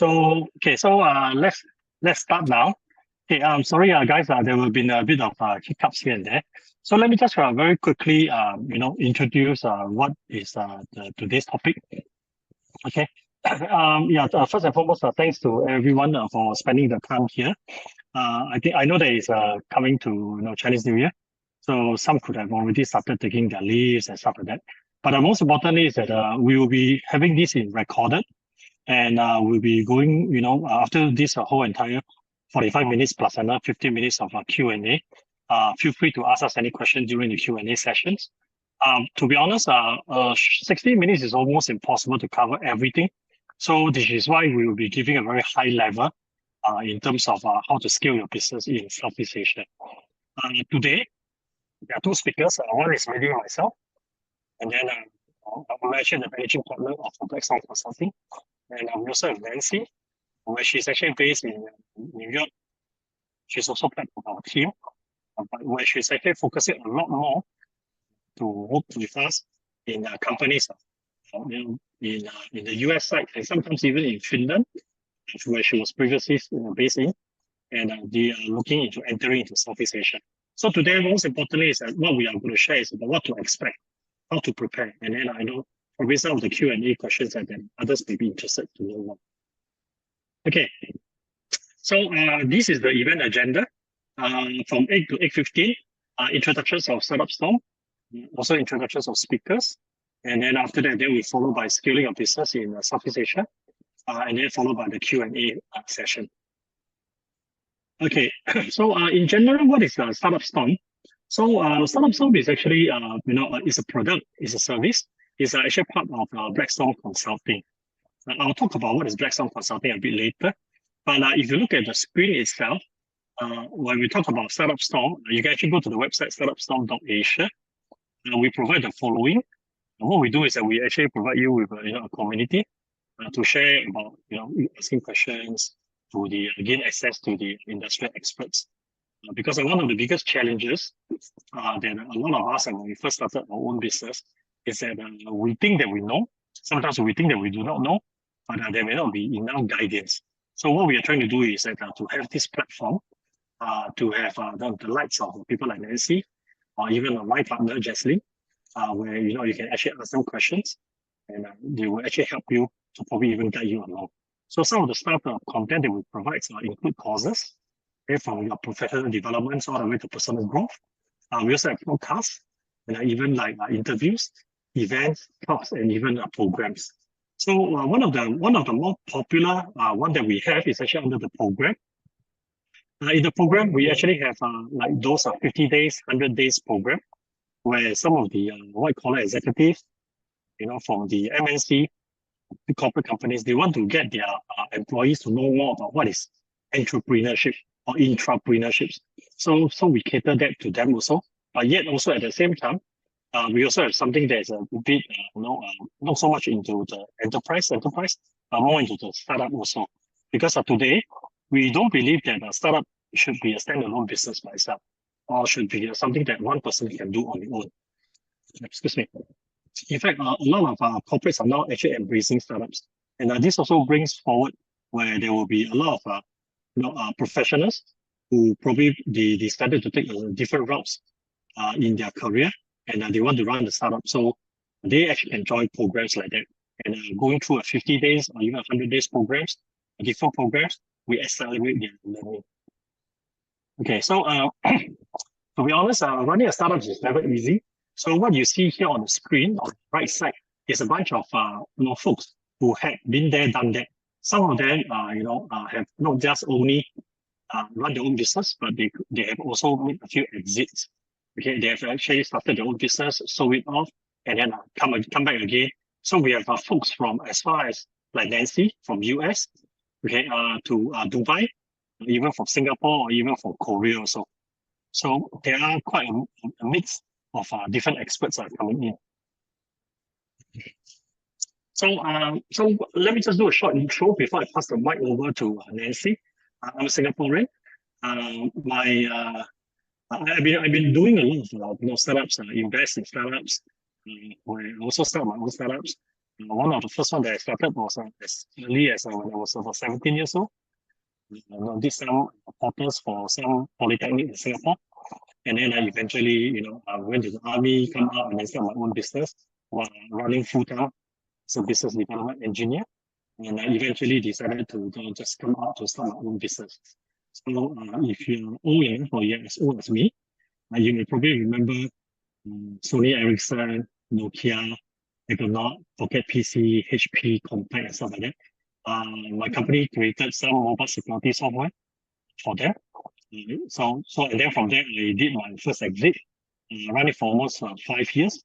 Let's start now. Okay, I'm sorry, guys. There will be a bit of hiccups here and there. So let me just very quickly, introduce what is today's topic. Okay. First and foremost, thanks to everyone for spending the time here. I know that it's coming to Chinese New Year, so some could have already started taking their leaves and stuff like that. But most importantly is that we will be having this in recorded, and we'll be going, after this whole entire 45 minutes plus another 15 minutes of Q&A. Feel free to ask us any questions during the Q&A sessions. To be honest, 60 minutes is almost impossible to cover everything. So this is why we will be giving a very high level in terms of how to scale your business in Southeast Asia. Today, there are two speakers. One is maybe myself, and then I'm actually the managing partner of Blackstone Consulting. And we also have Nancy, where she's actually based in New York. She's also part of our team, but where she's actually focusing a lot more to work with us in companies in the US side, and sometimes even in Finland, where she was previously based in, and they are looking into entering into Southeast Asia. So today, most importantly, is that what we are going to share is about what to expect, how to prepare, and then I know probably some of the Q&A questions that then others may be interested to know more. Okay, so this is the event agenda from 8 to 8:15. Introductions of Startup Storm, also introductions of speakers, and then after that, then we follow by scaling of business in Southeast Asia, and then followed by the Q&A session. Okay, so in general, what is Startup Storm? So Startup Storm is actually, is a product, is a service. It's actually part of Blackstone Consulting. I'll talk about what is Blackstone Consulting a bit later. But if you look at the screen itself, when we talk about Startup Storm, you can actually go to the website startupstorm.asia. We provide the following. What we do is that we actually provide you with a community to share about asking questions, to gain access to the industry experts. Because one of the biggest challenges that a lot of us, when we first started our own business, is that we think that we know. Sometimes we think that we do not know, but there may not be enough guidance. So what we are trying to do is that to have this platform, to have the likes of people like Nancy, or even my partner, Jesslyn, where you can actually ask them questions, and they will actually help you to probably even guide you along. So some of the stuff, content that we provide include courses, from your professional developments all the way to personal growth. We also have podcasts, and even like interviews, events, talks, and even programs. So one of the more popular one that we have is actually under the program. In the program, we actually have like those 50 days, 100 days program, where some of the white-collar executives, from the MNC, the corporate companies, they want to get their employees to know more about what is entrepreneurship or intrapreneurship. So we cater that to them also. But yet also at the same time, we also have something that's a bit, not so much into the enterprise, but more into the startup also. Because today, we don't believe that a startup should be a standalone business by itself, or should be something that one person can do on their own. Excuse me. In fact, a lot of corporates are now actually embracing startups. And this also brings forward where there will be a lot of professionals who probably they decided to take different routes in their career, and they want to run the startup. So they actually can join programs like that. And going through a 50 days or even 100 days programs, different programs, we accelerate their learning. Okay, so to be honest, running a startup is never easy. So what you see here on the screen on the right side is a bunch of folks who have been there, done that. Some of them, have not just only run their own business, but they have also made a few exits. Okay, they have actually started their own business, sold it off, and then come back again. So we have folks from as far as like Nancy from US, okay, to Dubai, even from Singapore, or even from Korea also. So there are quite a mix of different experts are coming in. So let me just do a short intro before I pass the mic over to Nancy. I'm a Singaporean. I've been doing a lot of startups, invest in startups. I also start my own startups. One of the first one that I started was as early as when I was about 17 years old. Did some portals for some polytechnic in Singapore. And then I eventually, I went to the army, come out, and then start my own business while running full time as a business development engineer. And I eventually decided to just come out to start my own business. So if you're old enough or you're as old as me, you may probably remember Sony Ericsson, Nokia, Econaut, Pocket PC, HP, Compaq, and stuff like that. My company created some mobile security software for them. So and then from there, I did my first exit, ran it for almost 5 years,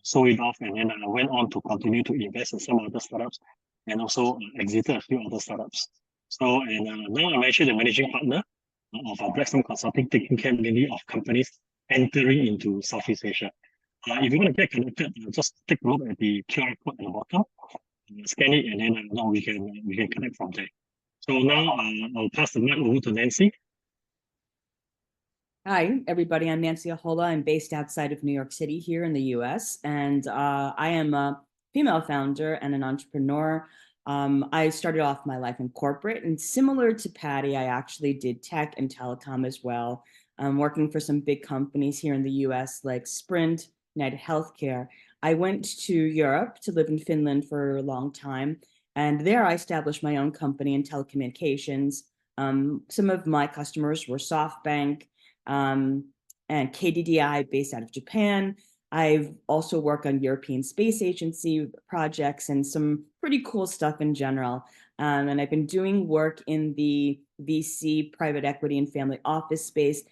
sold it off, and then I went on to continue to invest in some other startups and also exited a few other startups. So, and now I'm actually the managing partner of Blackstone Consulting, taking care mainly of companies entering into Southeast Asia. If you want to get connected, just take a look at the QR code at the bottom, scan it, and then now we can connect from there. So now I'll pass the mic over to Nancy. Hi, everybody. I'm Nancy Ahola. I'm based outside of New York City here in the US, and I am a female founder and an entrepreneur. I started off my life in corporate, and similar to Patty, I actually did tech and telecom as well, working for some big companies here in the US like Sprint, United Healthcare. I went to Europe to live in Finland for a long time, and there I established my own company in telecommunications. Some of my customers were SoftBank, and KDDI based out of Japan. I've also worked on European Space Agency projects and some pretty cool stuff in general. And I've been doing work in the VC, private equity, and family office space,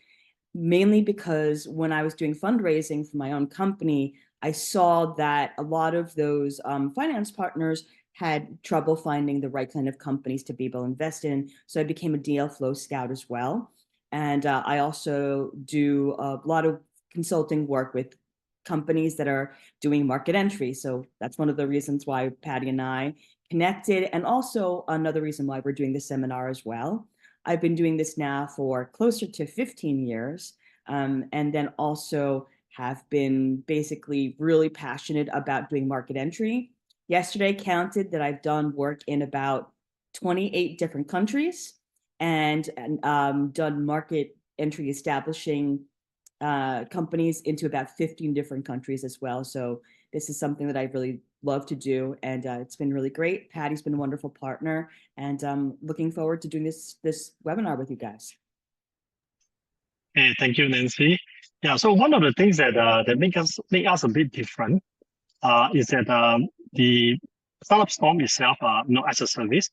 mainly because when I was doing fundraising for my own company, I saw that a lot of those finance partners had trouble finding the right kind of companies to be able to invest in. So I became a deal flow scout as well. And I also do a lot of consulting work with companies that are doing market entry. So that's one of the reasons why Patty and I connected, and also another reason why we're doing this seminar as well. I've been doing this now for closer to 15 years, and then also have been basically really passionate about doing market entry. Yesterday counted that I've done work in about 28 different countries, and done market entry establishing companies into about 15 different countries as well. So this is something that I really love to do, and it's been really great. Patty's been a wonderful partner, and looking forward to doing this webinar with you guys. Hey, thank you, Nancy. Yeah, so one of the things that that make us a bit different is that the Startup Storm itself, as a service,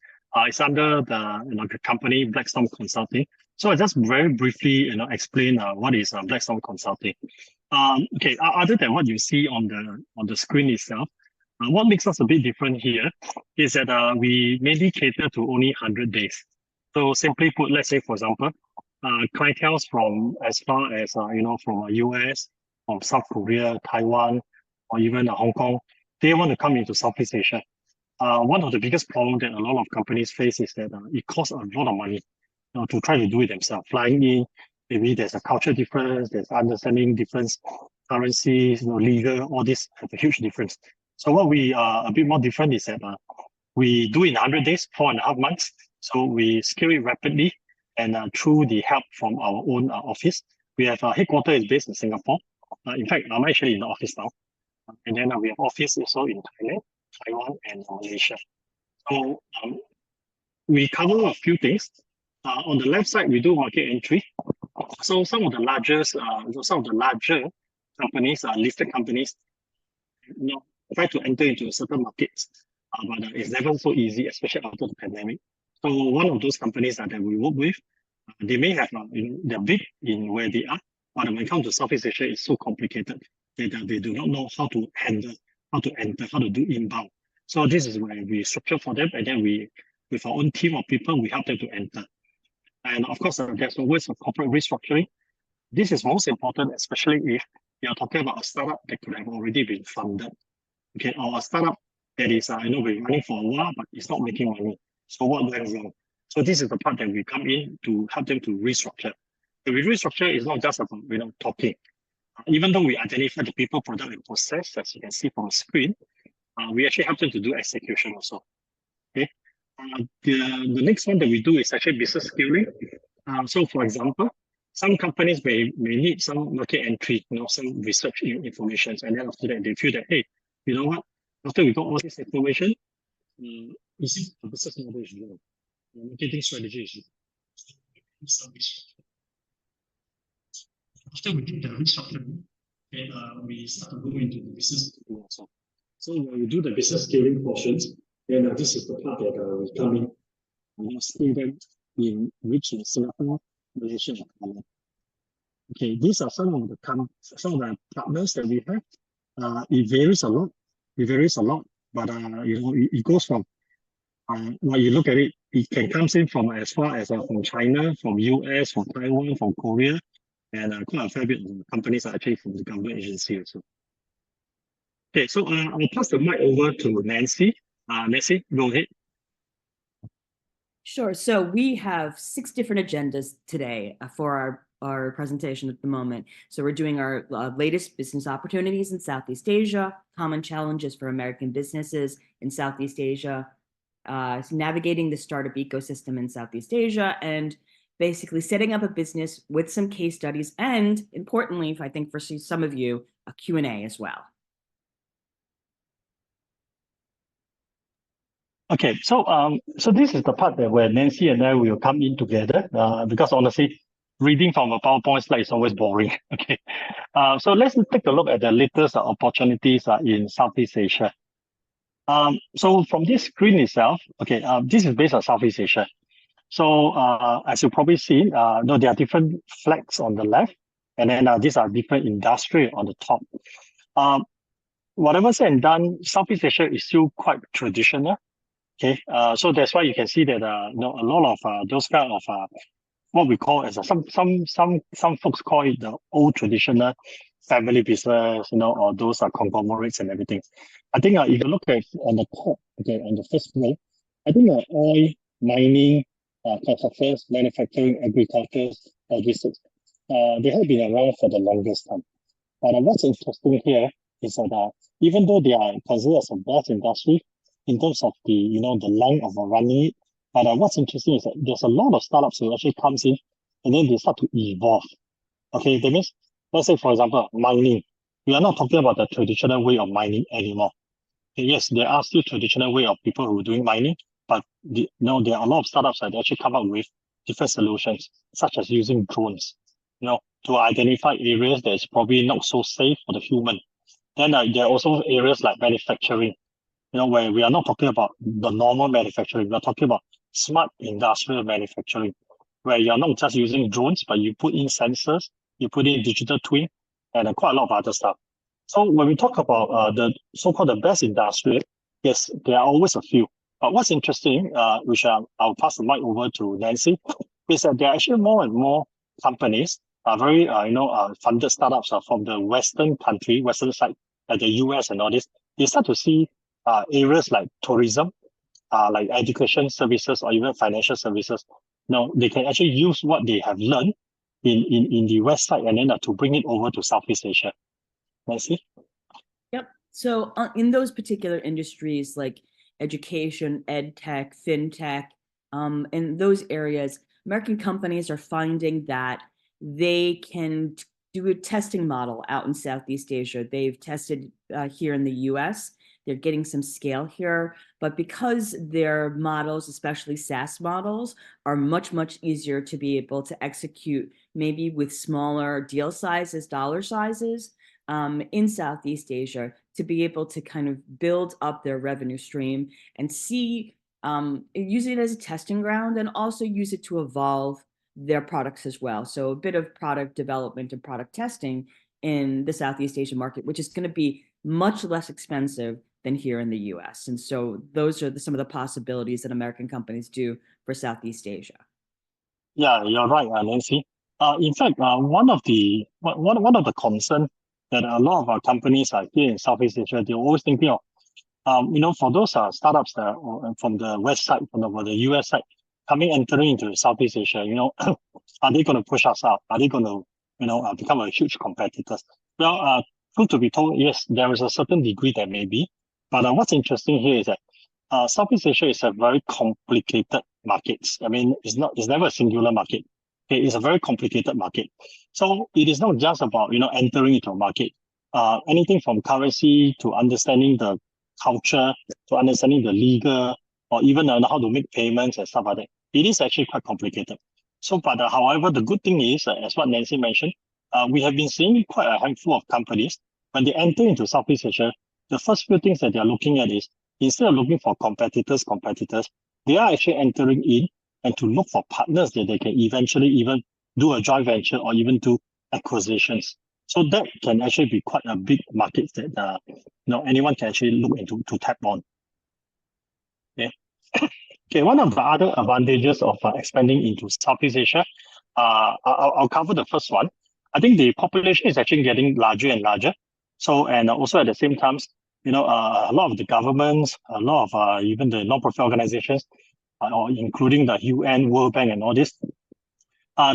is under the company Blackstone Consulting. So I just very briefly explain what is Blackstone Consulting. Okay, other than what you see on the screen itself, what makes us a bit different here is that we mainly cater to only 100 days. So simply put, let's say for example, clientele from as far as from US, from South Korea, Taiwan, or even Hong Kong, they want to come into Southeast Asia. One of the biggest problems that a lot of companies face is that it costs a lot of money to try to do it themselves. Flying in, maybe there's a culture difference, there's understanding difference, currencies, legal, all this have a huge difference. So what we are a bit more different is that we do in 100 days, 4.5 months. So we scale it rapidly, and through the help from our own office. We have our headquarters is based in Singapore. In fact, I'm actually in the office now. And then we have office also in Thailand, Taiwan, and Malaysia. So we cover a few things. On the left side, we do market entry. So some of the larger companies, listed companies, try to enter into certain markets, but it's never so easy, especially after the pandemic. So one of those companies that we work with, they may have, they're big in where they are, but when it comes to Southeast Asia, it's so complicated that they do not know how to handle, how to enter, how to do inbound. So this is where we structure for them, and then we, with our own team of people, we help them to enter. And of course, there's always a corporate restructuring. This is most important, especially if you're talking about a startup that could have already been funded. Okay, or a startup that is, been running for a while, but it's not making money. So what went wrong? So this is the part that we come in to help them to restructure. The restructure is not just about talking. Even though we identify the people, product, and process, as you can see from the screen, we actually help them to do execution also. Okay. The next one that we do is actually business scaling. So for example, some companies may need some market entry, some research information, and then after that they feel that, hey, you know what? After we got all this information, we see the business model is wrong, the marketing strategy is wrong. After we did the restructuring, okay, we start to go into the business scaling also. So when we do the business scaling portions, then this is the part that we come in. We scale them in which in Singapore, Malaysia, and Thailand. Okay, these are some of the partners that we have. It varies a lot. It varies a lot, but it goes from when you look at it, it can come in from as far as from China, from US, from Taiwan, from Korea, and quite a fair bit of companies are actually from the government agency also. Okay, so I'll pass the mic over to Nancy. Nancy, go ahead. Sure. So we have 6 different agendas today for our presentation at the moment. So we're doing our latest business opportunities in Southeast Asia, common challenges for American businesses in Southeast Asia, navigating the startup ecosystem in Southeast Asia, and basically setting up a business with some case studies, and importantly, I think for some of you, a Q&A as well. Okay, so this is the part that where Nancy and I will come in together, because honestly, reading from a PowerPoint slide is always boring. Okay, so let's take a look at the latest opportunities in Southeast Asia. So from this screen itself, okay, this is based on Southeast Asia. So as you probably see, there are different flags on the left, and then these are different industry on the top. Whatever said and done, Southeast Asia is still quite traditional. Okay, so that's why you can see that a lot of those kind of what we call as some folks call it the old traditional family business, or those are conglomerates and everything. I think if you look at on the top, okay, on the first row, I think oil, mining, construction, manufacturing, agriculture, logistics, they have been around for the longest time. But what's interesting here is that even though they are considered as a vast industry in terms of the the length of running it, but what's interesting is that there's a lot of startups who actually comes in and then they start to evolve. Okay, that means, let's say, for example, mining. We are not talking about the traditional way of mining anymore. Okay, yes, there are still traditional way of people who are doing mining, but there are a lot of startups that actually come up with different solutions, such as using drones, to identify areas that is probably not so safe for the human. Then there are also areas like manufacturing, where we are not talking about the normal manufacturing, we are talking about smart industrial manufacturing, where you're not just using drones, but you put in sensors, you put in digital twin, and quite a lot of other stuff. So when we talk about the so-called the best industrial, yes, there are always a few. But what's interesting, which I'll pass the mic over to Nancy, is that there are actually more and more companies, very funded startups from the Western side, like the US and all this. They start to see areas like tourism, like education services, or even financial services. Now they can actually use what they have learned in the West side and then to bring it over to Southeast Asia. Nancy? Yep. So in those particular industries like education, ed tech, fintech, in those areas, American companies are finding that they can do a testing model out in Southeast Asia. They've tested here in the US. They're getting some scale here, but because their models, especially SaaS models, are much, much easier to be able to execute, maybe with smaller deal sizes, dollar sizes, in Southeast Asia, to be able to kind of build up their revenue stream and see, use it as a testing ground, and also use it to evolve their products as well. So a bit of product development and product testing in the Southeast Asian market, which is going to be much less expensive than here in the US. And so those are some of the possibilities that American companies do for Southeast Asia. Yeah, you're right, Nancy. In fact, one of the concerns that a lot of our companies are here in Southeast Asia, they're always thinking of, for those startups that are from the West side, from the US side, entering into Southeast Asia, are they going to push us out? Are they going to, become a huge competitors? Well, truth to be told, yes, there is a certain degree that may be, But what's interesting here is that Southeast Asia is a very complicated market. I mean, it's never a singular market. Okay, it's a very complicated market. So it is not just about entering into a market. Anything from currency to understanding the culture to understanding the legal or even how to make payments and stuff like that. It is actually quite complicated. So, but however, the good thing is, as what Nancy mentioned, we have been seeing quite a handful of companies when they enter into Southeast Asia. The first few things that they are looking at is instead of looking for competitors, they are actually entering in and to look for partners that they can eventually even do a joint venture or even do acquisitions. So that can actually be quite a big market that anyone can actually look into to tap on. Okay. Okay, one of the other advantages of expanding into Southeast Asia, I'll cover the first one. I think the population is actually getting larger and larger. So, and also at the same time, a lot of the governments, a lot of even the non-profit organizations, or including the UN, World Bank, and all this,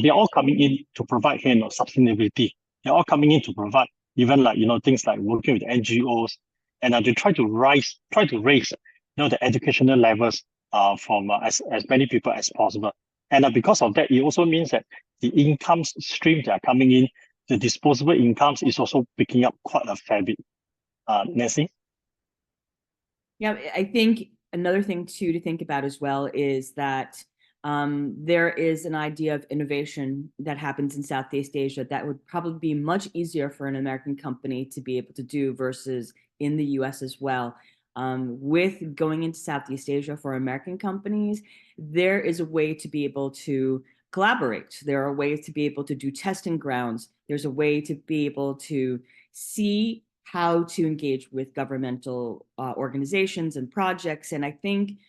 they're all coming in to provide sustainability. They're all coming in to provide even things like working with NGOs, and they try to raise the educational levels from as many people as possible. And because of that, it also means that the income streams that are coming in, the disposable incomes is also picking up quite a fair bit. Nancy? Yeah, I think another thing too to think about as well is that there is an idea of innovation that happens in Southeast Asia that would probably be much easier for an American company to be able to do versus in the US as well. With going into Southeast Asia for American companies, there is a way to be able to collaborate. There are ways to be able to do testing grounds. There's a way to be able to see how to engage with governmental organizations and projects. And I think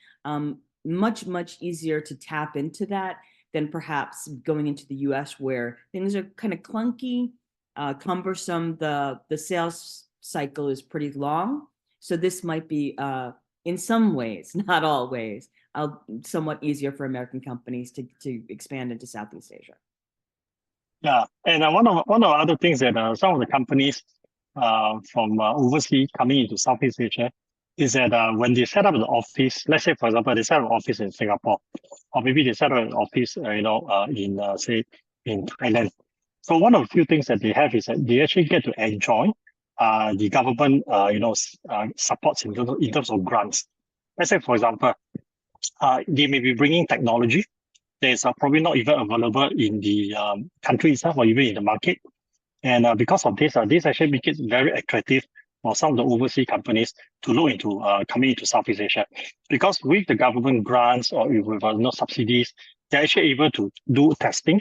much, much easier to tap into that than perhaps going into the US where things are kind of clunky, cumbersome. The sales cycle is pretty long. So this might be, in some ways, not all ways, somewhat easier for American companies to expand into Southeast Asia. Yeah, and one of the other things that some of the companies from overseas coming into Southeast Asia is that when they set up the office, let's say, for example, they set up an office in Singapore, or maybe they set up an office, say, in Thailand. So one of the few things that they have is that they actually get to enjoy the government, supports in terms of grants. Let's say, for example, they may be bringing technology that is probably not even available in the country itself or even in the market. And because of this, this actually makes it very attractive for some of the overseas companies to look into coming into Southeast Asia. Because with the government grants or with subsidies, they're actually able to do testing,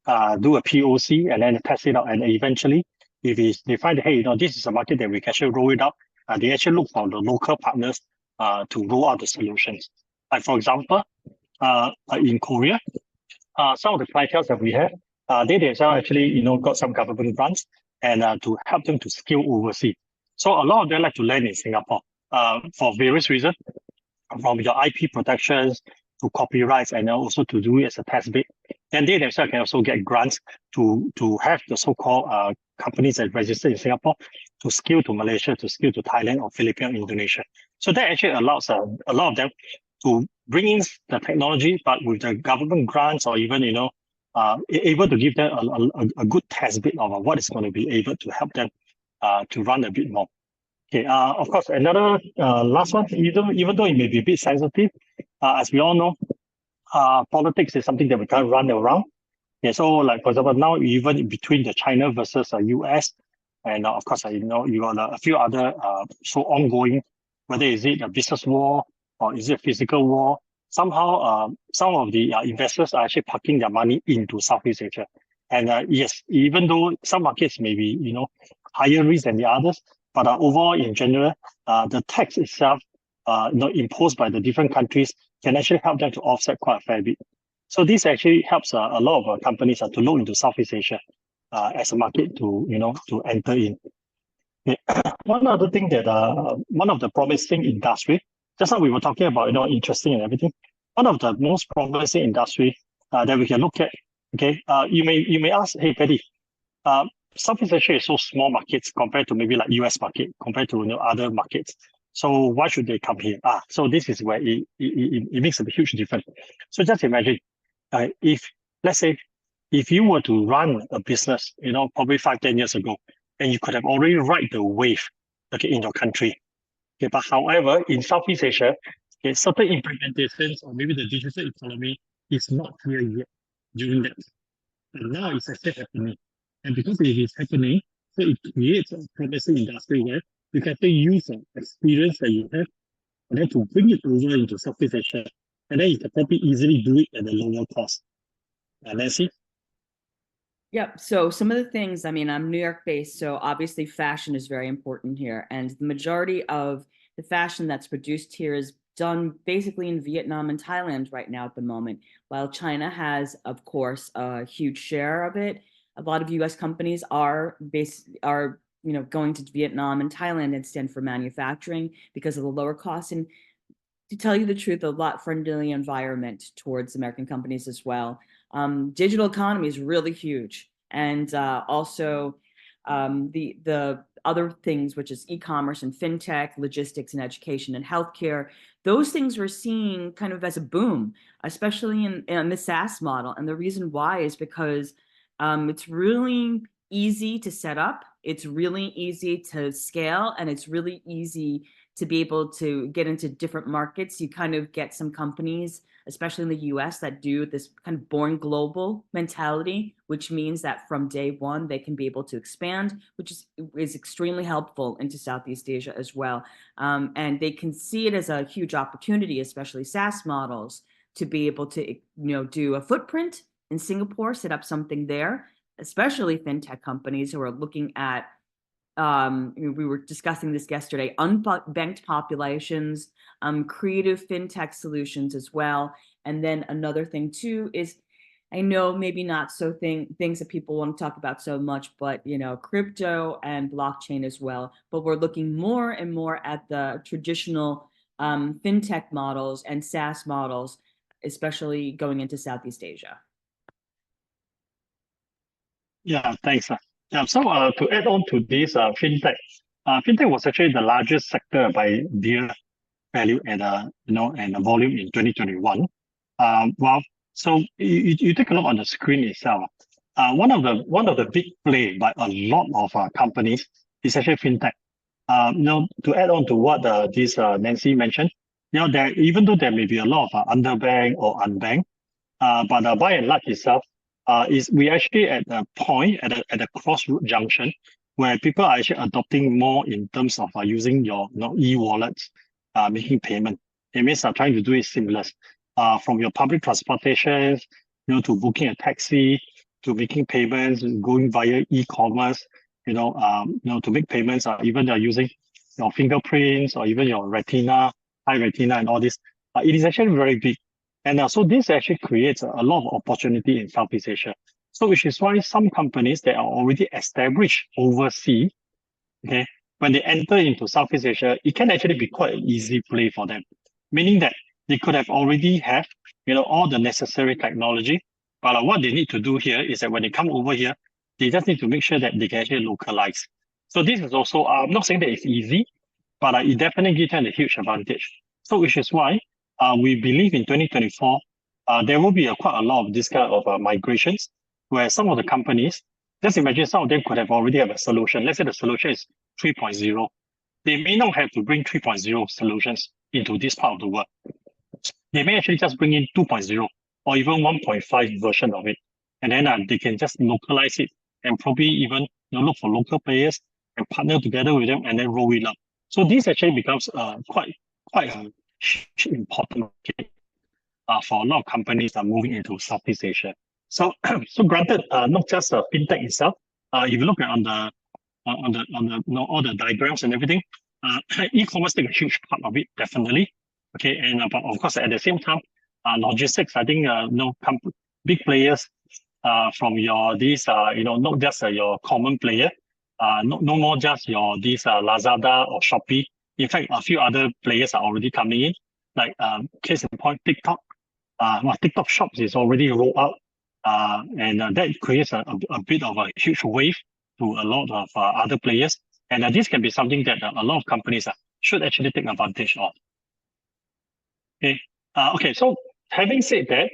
do a POC, and then test it out. And eventually, if they find that, hey, this is a market that we can actually roll it out, they actually look for the local partners to roll out the solutions. Like, for example, in Korea, some of the clientele that we have, they themselves actually, got some government grants and to help them to scale overseas. So a lot of them like to land in Singapore for various reasons, from your IP protections to copyrights and also to do it as a test bed. Then they themselves can also get grants to have the so-called companies that register in Singapore to scale to Malaysia, to scale to Thailand or Philippines, Indonesia. So that actually allows a lot of them to bring in the technology, but with the government grants or even, able to give them a good test bit of what is going to be able to help them to run a bit more. Okay, of course, another last one, even though it may be a bit sensitive, as we all know, politics is something that we can't run around. Yeah, so like, for example, now even between the China versus the US, and of course, you got a few other so ongoing, whether is it a business war or is it a physical war, somehow some of the investors are actually parking their money into Southeast Asia. And yes, even though some markets may be, higher risk than the others, but overall in general, the tax itself, imposed by the different countries can actually help them to offset quite a fair bit. So this actually helps a lot of companies to look into Southeast Asia as a market to, to enter in. Okay. One other thing that one of the promising industry, just now we were talking about, interesting and everything. One of the most promising industry that we can look at. Okay, you may ask, hey Patty, Southeast Asia is so small markets compared to maybe like US market, compared to other markets. So why should they come here? So this is where it makes a huge difference. So just imagine, if let's say if you were to run a business, probably 5, 10 years ago, and you could have already ride the wave, okay, in your country. Okay, but however, in Southeast Asia, okay, certain implementations or maybe the digital economy is not here yet during that. And now it's actually happening. And because it is happening, so it creates a promising industry where you can actually use the experience that you have and then to bring it over into Southeast Asia. And then you can probably easily do it at a lower cost. Nancy? Yep. So some of the things, I mean, I'm New York based, so obviously fashion is very important here. And the majority of the fashion that's produced here is done basically in Vietnam and Thailand right now at the moment. While China has, of course, a huge share of it, a lot of US companies are going to Vietnam and Thailand instead for manufacturing because of the lower costs. And to tell you the truth, a lot friendly environment towards American companies as well. Digital economy is really huge, and also the other things, which is e-commerce and fintech, logistics and education and healthcare. Those things we're seeing kind of as a boom, especially in the SaaS model. And the reason why is because it's really easy to set up, it's really easy to scale, and it's really easy to be able to get into different markets. You kind of get some companies, especially in the US, that do this kind of born global mentality, which means that from day one, they can be able to expand, which is extremely helpful into Southeast Asia as well. And they can see it as a huge opportunity, especially SaaS models, to be able to do a footprint in Singapore, set up something there, especially fintech companies who are looking at we were discussing this yesterday, unbanked populations, creative fintech solutions as well. And then another thing too is, I know maybe not so things that people want to talk about so much, but crypto and blockchain as well. But we're looking more and more at the traditional fintech models and SaaS models, especially going into Southeast Asia. Yeah, thanks. Yeah, so to add on to this, fintech was actually the largest sector by deal value and and volume in 2021. So you take a look on the screen itself. One of the big play by a lot of companies is actually fintech. To add on to what this Nancy mentioned, even though there may be a lot of underbanked or unbanked, but by and large itself, is we actually at a point at a crossroad junction where people are actually adopting more in terms of using your e-wallets, making payment. It means trying to do it seamless, from your public transportation, to booking a taxi, to making payments, going via e-commerce, to make payments, even they're using your fingerprints or even your retina, high retina, and all this. It is actually very big. And so this actually creates a lot of opportunity in Southeast Asia. So which is why some companies that are already established overseas, okay, when they enter into Southeast Asia, it can actually be quite an easy play for them, meaning that they could have already have, all the necessary technology. But what they need to do here is that when they come over here, they just need to make sure that they can actually localize. So this is also, I'm not saying that it's easy, but it definitely gives them a huge advantage. So which is why we believe in 2024, there will be quite a lot of this kind of migrations where some of the companies, just imagine some of them could have already have a solution. Let's say the solution is 3.0. They may not have to bring 3.0 solutions into this part of the world. They may actually just bring in 2.0 or even 1.5 version of it. And then they can just localize it and probably even look for local players and partner together with them and then roll it up. So this actually becomes quite a important market for a lot of companies that are moving into Southeast Asia. So, so granted, not just fintech itself. If you look at on the all the diagrams and everything, e-commerce take a huge part of it, definitely. Okay, and but of course at the same time, logistics. I think big players from your not just your common player, no more just your Lazada or Shopee. In fact, a few other players are already coming in, like case in point, TikTok. TikTok shops is already rolled out, and that creates a bit of a huge wave to a lot of other players. And this can be something that a lot of companies should actually take advantage of. Okay. Okay. So having said that,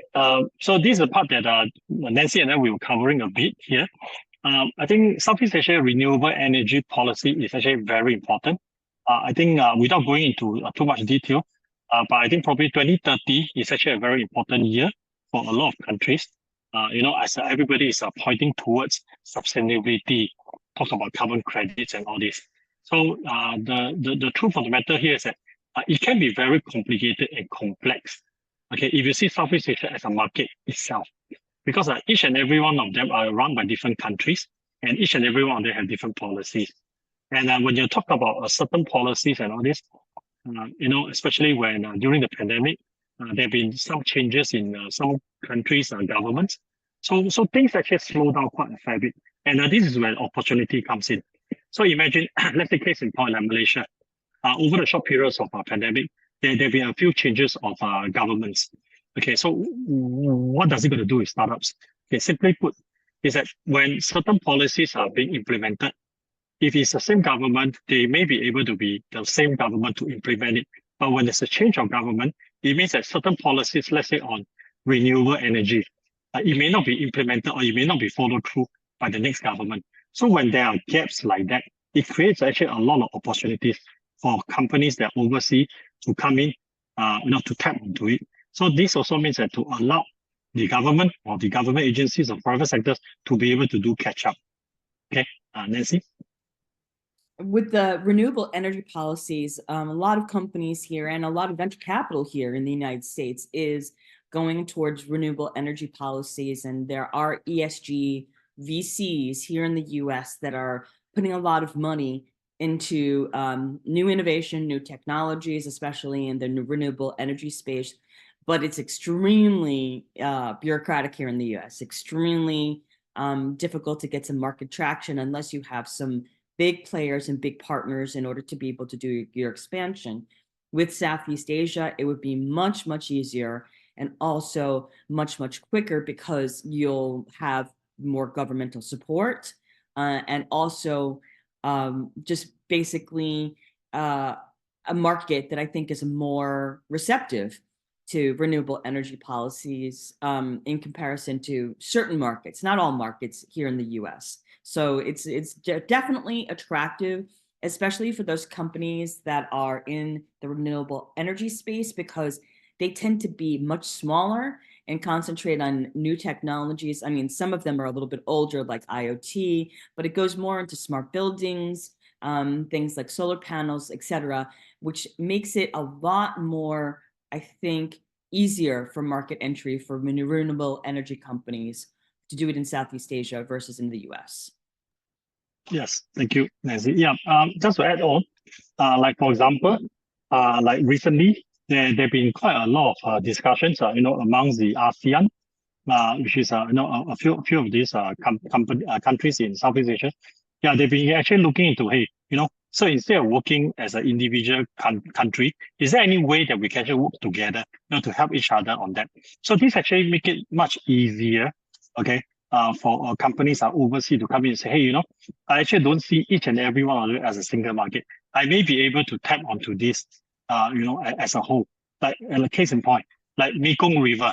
so this is the part that Nancy and I will be covering a bit here. I think Southeast Asia renewable energy policy is actually very important. I think without going into too much detail, but I think probably 2030 is actually a very important year for a lot of countries. As everybody is pointing towards sustainability, talk about carbon credits and all this. So the truth of the matter here is that it can be very complicated and complex. Okay, if you see Southeast Asia as a market itself, because each and every one of them are run by different countries, and each and every one of them have different policies. And when you talk about certain policies and all this, especially when during the pandemic, there have been some changes in some countries' governments. So things actually slow down quite a fair bit. And this is where opportunity comes in. So imagine, let's take case in point like Malaysia. Over the short periods of pandemic, there have been a few changes of governments. Okay, so what does it going to do with startups? Okay, simply put, is that when certain policies are being implemented, if it's the same government, they may be able to be the same government to implement it. But when there's a change of government, it means that certain policies, let's say on renewable energy, it may not be implemented or it may not be followed through by the next government. So when there are gaps like that, it creates actually a lot of opportunities for companies that oversee to come in, to tap into it. So this also means that to allow the government or the government agencies or private sectors to be able to do catch up. Okay, Nancy? With the renewable energy policies, a lot of companies here and a lot of venture capital here in the United States is going towards renewable energy policies. And there are ESG VCs here in the US that are putting a lot of money into new innovation, new technologies, especially in the renewable energy space. But it's extremely bureaucratic here in the US, extremely difficult to get some market traction unless you have some big players and big partners in order to be able to do your expansion. With Southeast Asia, it would be much, much easier and also much, much quicker because you'll have more governmental support and also just basically a market that I think is more receptive to renewable energy policies in comparison to certain markets, not all markets here in the US. So it's definitely attractive, especially for those companies that are in the renewable energy space, because they tend to be much smaller and concentrate on new technologies. I mean, some of them are a little bit older, like IoT, but it goes more into smart buildings, things like solar panels, etc., which makes it a lot more, I think, easier for market entry for renewable energy companies to do it in Southeast Asia versus in the US. Yes, thank you, Nancy. Yeah, just to add on, like for example, like recently, there've been quite a lot of discussions, amongst the ASEAN, which is a few of these countries in Southeast Asia. Yeah, they've been actually looking into, hey, so instead of working as an individual country, is there any way that we can actually work together, to help each other on that? So this actually make it much easier, okay, for companies overseas to come in and say, hey, I actually don't see each and every one of it as a single market. I may be able to tap onto this, as a whole. Like a case in point, like Mekong River,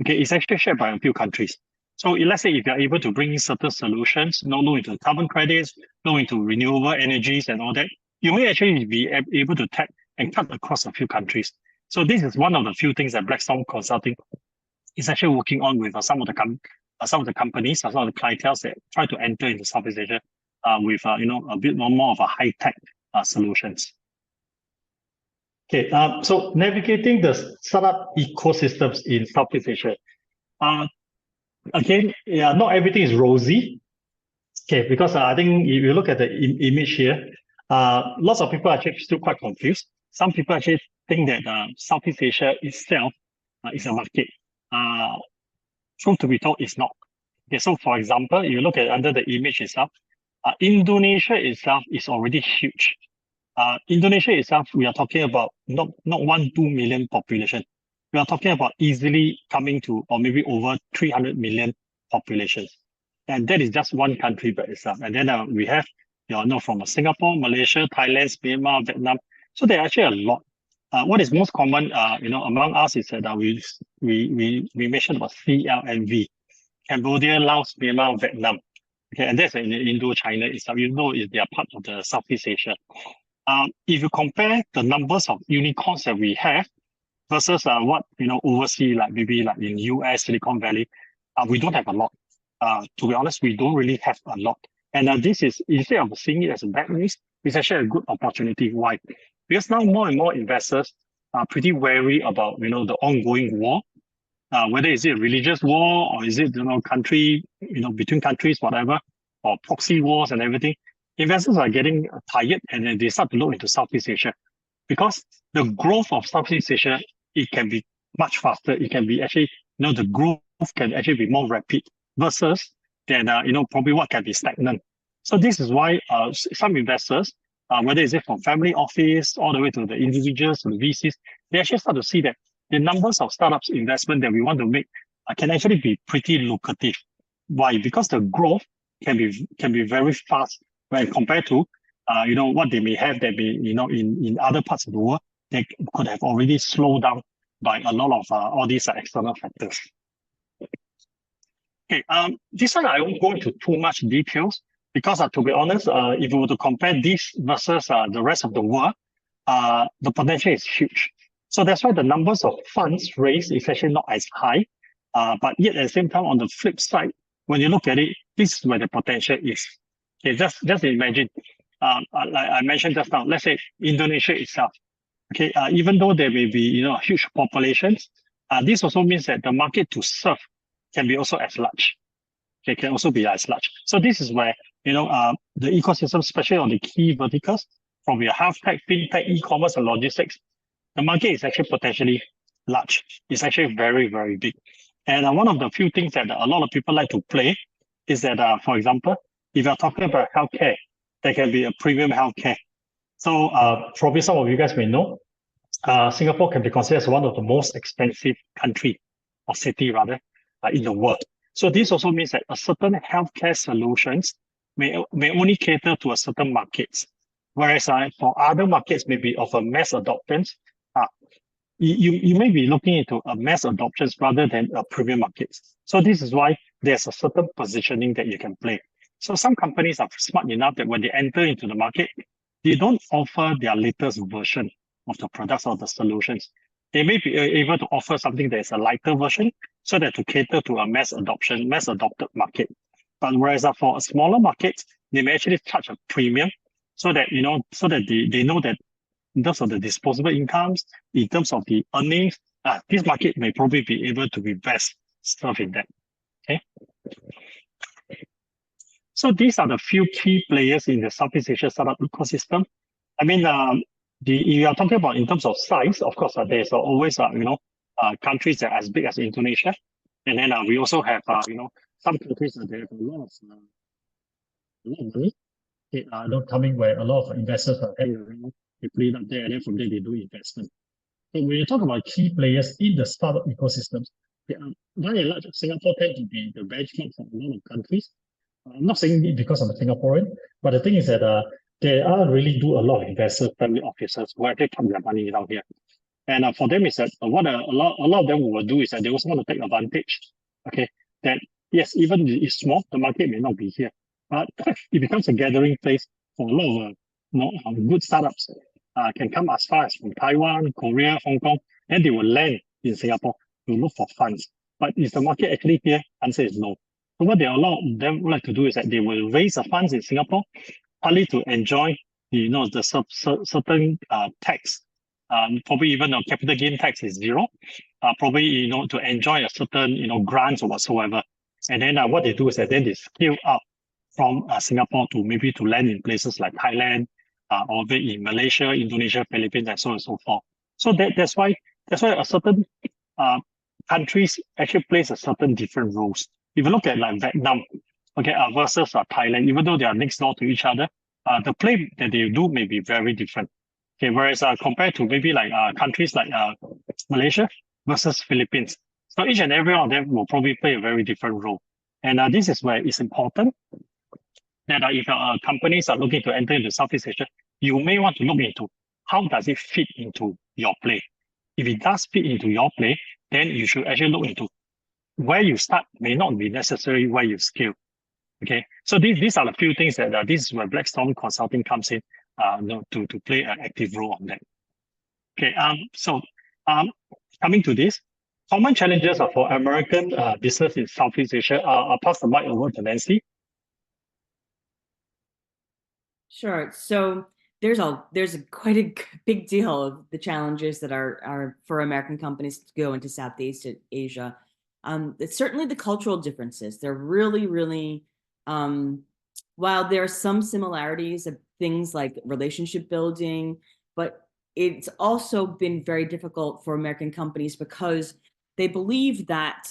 okay, it's actually shared by a few countries. So let's say if you're able to bring in certain solutions, look into carbon credits, look into renewable energies and all that, you may actually be able to tap and cut across a few countries. So this is one of the few things that Blackstone Consulting is actually working on with some of the companies, some of the clientele that try to enter into Southeast Asia with a bit more of a high tech solutions. Okay, so navigating the startup ecosystems in Southeast Asia. Again, yeah, not everything is rosy. Okay, because I think if you look at the image here, lots of people are actually still quite confused. Some people actually think that Southeast Asia itself is a market. Truth to be told, it's not. Okay, so for example, if you look at under the image itself, Indonesia itself is already huge. Indonesia itself, we are talking about not 2 million population. We are talking about easily coming to or maybe over 300 million population. And that is just one country by itself. And then we have, from Singapore, Malaysia, Thailand, Myanmar, Vietnam. So there are actually a lot. What is most common, among us is that we mentioned about CLMV, Cambodia, Laos, Myanmar, Vietnam. Okay, and that's in Indo-China itself. They are part of the Southeast Asia. If you compare the numbers of unicorns that we have versus what overseas, like maybe like in US, Silicon Valley, we don't have a lot. To be honest, we don't really have a lot. And this is, instead of seeing it as a bad news, it's actually a good opportunity. Why? Because now more and more investors are pretty wary about the ongoing war, whether is it a religious war or is it country between countries, whatever, or proxy wars and everything. Investors are getting tired and then they start to look into Southeast Asia because the growth of Southeast Asia, it can be much faster. It can be actually the growth can actually be more rapid versus than probably what can be stagnant. So this is why some investors, whether is it from family office all the way to the individuals, to the VCs, they actually start to see that the numbers of startups investment that we want to make can actually be pretty lucrative. Why? Because the growth can be very fast when compared to what they may have that may in other parts of the world they could have already slowed down by a lot of all these external factors. Okay, this one I won't go into too much details because to be honest, if you were to compare this versus the rest of the world, the potential is huge. So that's why the numbers of funds raised is actually not as high. But yet at the same time, on the flip side, when you look at it, this is where the potential is. Okay, just imagine, like I mentioned just now, let's say Indonesia itself. Okay, even though there may be huge populations, this also means that the market to serve can be also as large. Okay, can also be as large. So this is where the ecosystem, especially on the key verticals, from your health tech, fintech, e-commerce, and logistics, the market is actually potentially large. It's actually very, very big. And one of the few things that a lot of people like to play is that, for example, if you're talking about healthcare, there can be a premium healthcare. So probably some of you guys may know, Singapore can be considered as one of the most expensive country or city rather in the world. So this also means that a certain healthcare solutions may only cater to a certain markets, whereas for other markets maybe of a mass adoptance, you may be looking into a mass adoptions rather than a premium markets. So this is why there's a certain positioning that you can play. So some companies are smart enough that when they enter into the market, they don't offer their latest version of the products or the solutions. They may be able to offer something that is a lighter version so that to cater to a mass adopted market. But whereas for a smaller market, they may actually charge a premium so that they know that in terms of the disposable incomes, in terms of the earnings, this market may probably be able to be best served in that. Okay. So these are the few key players in the Southeast Asia startup ecosystem. I mean, if you are talking about in terms of size, of course, there's always countries that are as big as Indonesia, and then we also have some countries that they have a lot of money. Coming where a lot of investors are hanging around, they put it up there, and then from there they do investment. So when you talk about key players in the startup ecosystems, by and large, Singapore tends to be the benchmark for a lot of countries. I'm not saying it because I'm a Singaporean, but the thing is that there are really a lot of investors, family officers who actually put their money down here. And for them is that what a lot of them will do is that they also want to take advantage. Okay, that yes, even if it's small, the market may not be here, but it becomes a gathering place for a lot of good startups. Can come as far as from Taiwan, Korea, Hong Kong, and they will land in Singapore to look for funds. But is the market actually here? Answer is no. So what a lot of them would like to do is that they will raise the funds in Singapore, partly to enjoy the certain tax. Probably even a capital gain tax is zero. Probably to enjoy a certain grants or whatsoever. And then what they do is that then they scale up from Singapore to maybe to land in places like Thailand, or in Malaysia, Indonesia, Philippines, and so on and so forth. So that's why a certain countries actually plays a certain different roles. If you look at like Vietnam, okay, versus Thailand, even though they are next door to each other, the play that they do may be very different. Okay, whereas compared to maybe like countries like Malaysia versus Philippines, so each and every one of them will probably play a very different role. And this is where it's important that if companies are looking to enter into Southeast Asia, you may want to look into how does it fit into your play? If it does fit into your play, then you should actually look into where you start may not be necessarily where you scale. Okay, so these are the few things that this is where Blackstone Consulting comes in, to play an active role on that. Okay, coming to this, common challenges are for American business in Southeast Asia. I'll pass the mic over to Nancy. Sure. So there's quite a big deal of the challenges that are for American companies to go into Southeast Asia. It's certainly the cultural differences. They're really, while there are some similarities of things like relationship building, but it's also been very difficult for American companies because they believe that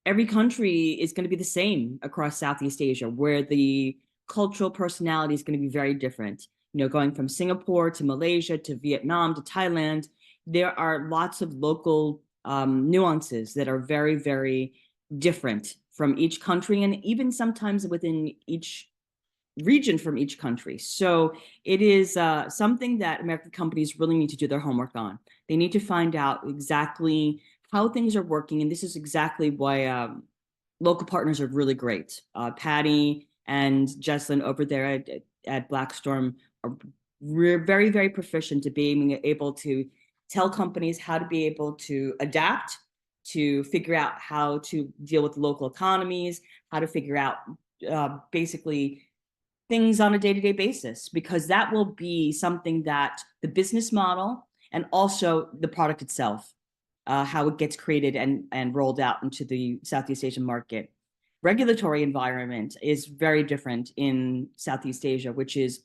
every country is going to be the same across Southeast Asia, where the cultural personality is going to be very different. Going from Singapore to Malaysia to Vietnam to Thailand, there are lots of local nuances that are very, very different from each country, and even sometimes within each region from each country. So it is something that American companies really need to do their homework on. They need to find out exactly how things are working, and this is exactly why local partners are really great. Patty and Jesslyn over there at Blackstorm are very, very proficient at being able to tell companies how to be able to adapt, to figure out how to deal with local economies, how to figure out basically things on a day-to-day basis, because that will be something that the business model and also the product itself, how it gets created and rolled out into the Southeast Asian market. Regulatory environment is very different in Southeast Asia, which is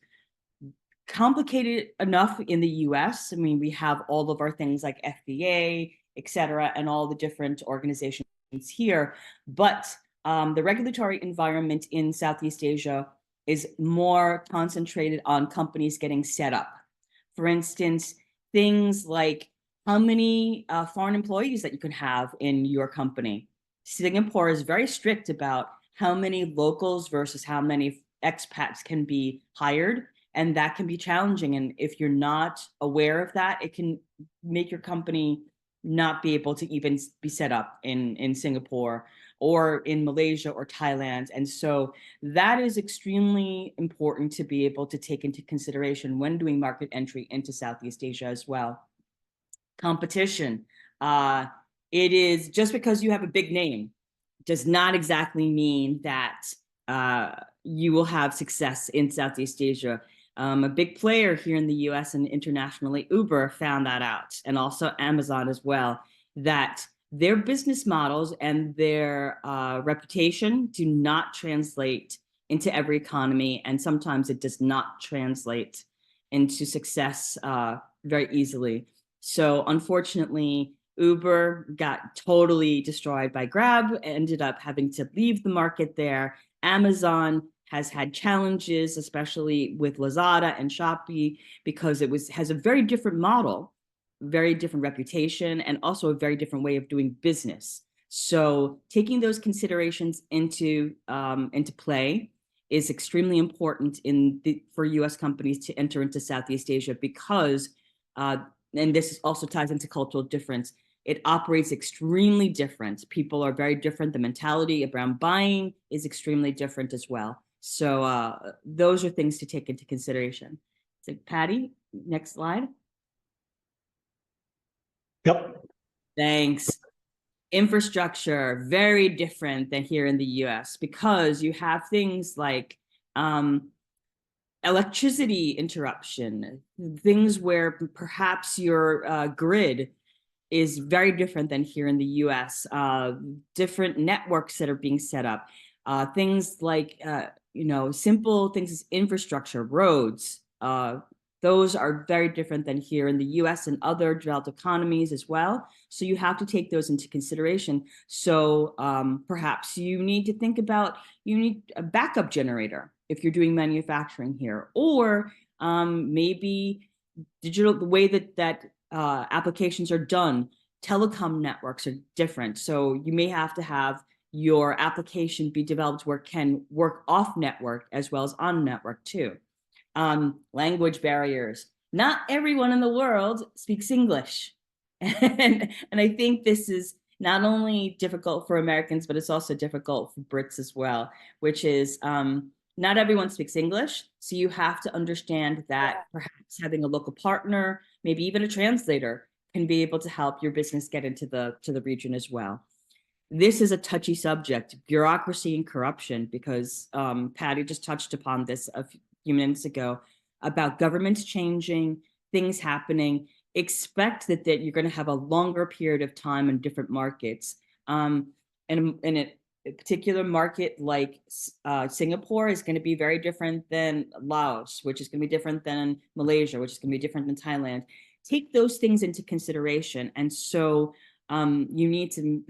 complicated enough in the US. I mean, we have all of our things like FBA, et cetera, and all the different organizations here. But the regulatory environment in Southeast Asia is more concentrated on companies getting set up. For instance, things like how many foreign employees that you can have in your company. Singapore is very strict about how many locals versus how many expats can be hired, and that can be challenging. And if you're not aware of that, it can make your company not be able to even be set up in Singapore or in Malaysia or Thailand. And so that is extremely important to be able to take into consideration when doing market entry into Southeast Asia as well. Competition. It is just because you have a big name does not exactly mean that you will have success in Southeast Asia. A big player here in the US and internationally, Uber, found that out, and also Amazon as well, that their business models and their reputation do not translate into every economy, and sometimes it does not translate into success very easily. So unfortunately, Uber got totally destroyed by Grab, ended up having to leave the market there. Amazon has had challenges, especially with Lazada and Shopee, because it has a very different model, very different reputation, and also a very different way of doing business. So taking those considerations into play is extremely important for U.S. companies to enter into Southeast Asia, because, and this also ties into cultural difference, it operates extremely different. People are very different. The mentality around buying is extremely different as well. So those are things to take into consideration. So Patty, next slide. Yep. Thanks. Infrastructure, very different than here in the US, because you have things like electricity interruption, things where perhaps your grid is very different than here in the US, different networks that are being set up, things like, simple things as infrastructure, roads, those are very different than here in the US and other developed economies as well. So you have to take those into consideration. So perhaps you need to think about, you need a backup generator if you're doing manufacturing here, or maybe the way that applications are done, telecom networks are different. So you may have to have your application be developed where it can work off network as well as on network too. Language barriers. not everyone in the world speaks English. And I think this is not only difficult for Americans, but it's also difficult for Brits as well, which is not everyone speaks English. So you have to understand that perhaps having a local partner, maybe even a translator, can be able to help your business get into the region as well. This is a touchy subject, bureaucracy and corruption, because Patty just touched upon this a few minutes ago about governments changing, things happening. Expect that you're going to have a longer period of time in different markets. And in a particular market like Singapore is going to be very different than Laos, which is going to be different than Malaysia, which is going to be different than Thailand. Take those things into consideration. And so you need to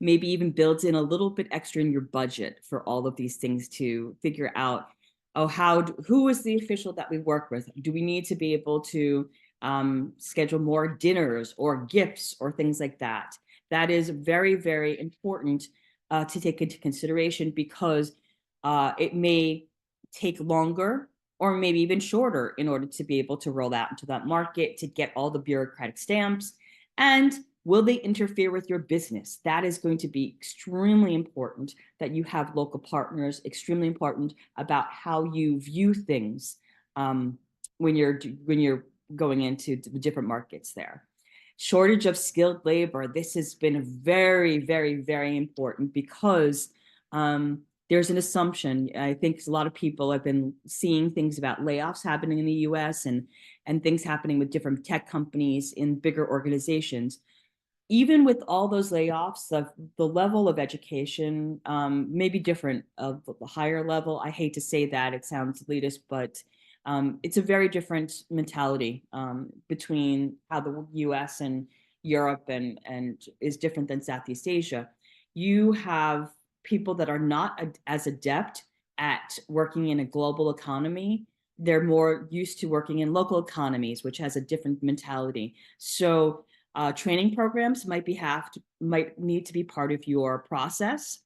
maybe even build in a little bit extra in your budget for all of these things to figure out, oh, who is the official that we work with? Do we need to be able to schedule more dinners or gifts or things like that? That is very, very important to take into consideration, because it may take longer or maybe even shorter in order to be able to roll out into that market, to get all the bureaucratic stamps. And will they interfere with your business? That is going to be extremely important, that you have local partners, extremely important about how you view things when you're going into the different markets there. Shortage of skilled labor. This has been very, very, very important, because there's an assumption. I think a lot of people have been seeing things about layoffs happening in the US and things happening with different tech companies in bigger organizations. Even with all those layoffs, the level of education may be different of the higher level. I hate to say that, it sounds elitist, but it's a very different mentality between how the US and Europe and is different than Southeast Asia. You have people that are not as adept at working in a global economy. They're more used to working in local economies, which has a different mentality. So training programs might need to be part of your process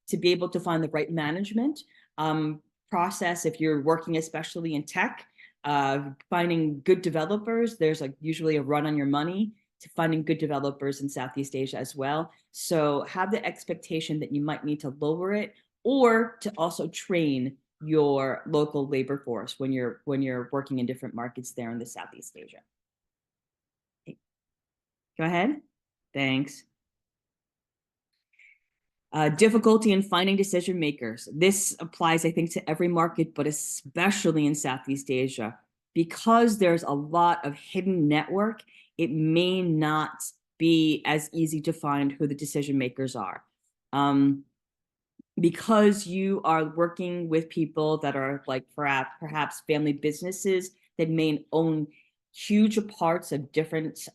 to be able to find the right management process. If you're working especially in tech, finding good developers, there's usually a run on your money to finding good developers in Southeast Asia as well. So have the expectation that you might need to lower it, or to also train your local labor force when you're working in different markets there in the Southeast Asia. Go ahead. Thanks. Difficulty in finding decision makers. This applies, I think, to every market, but especially in Southeast Asia. Because there's a lot of hidden network, it may not be as easy to find who the decision makers are. Because you are working with people that are like perhaps family businesses that may own huge parts of different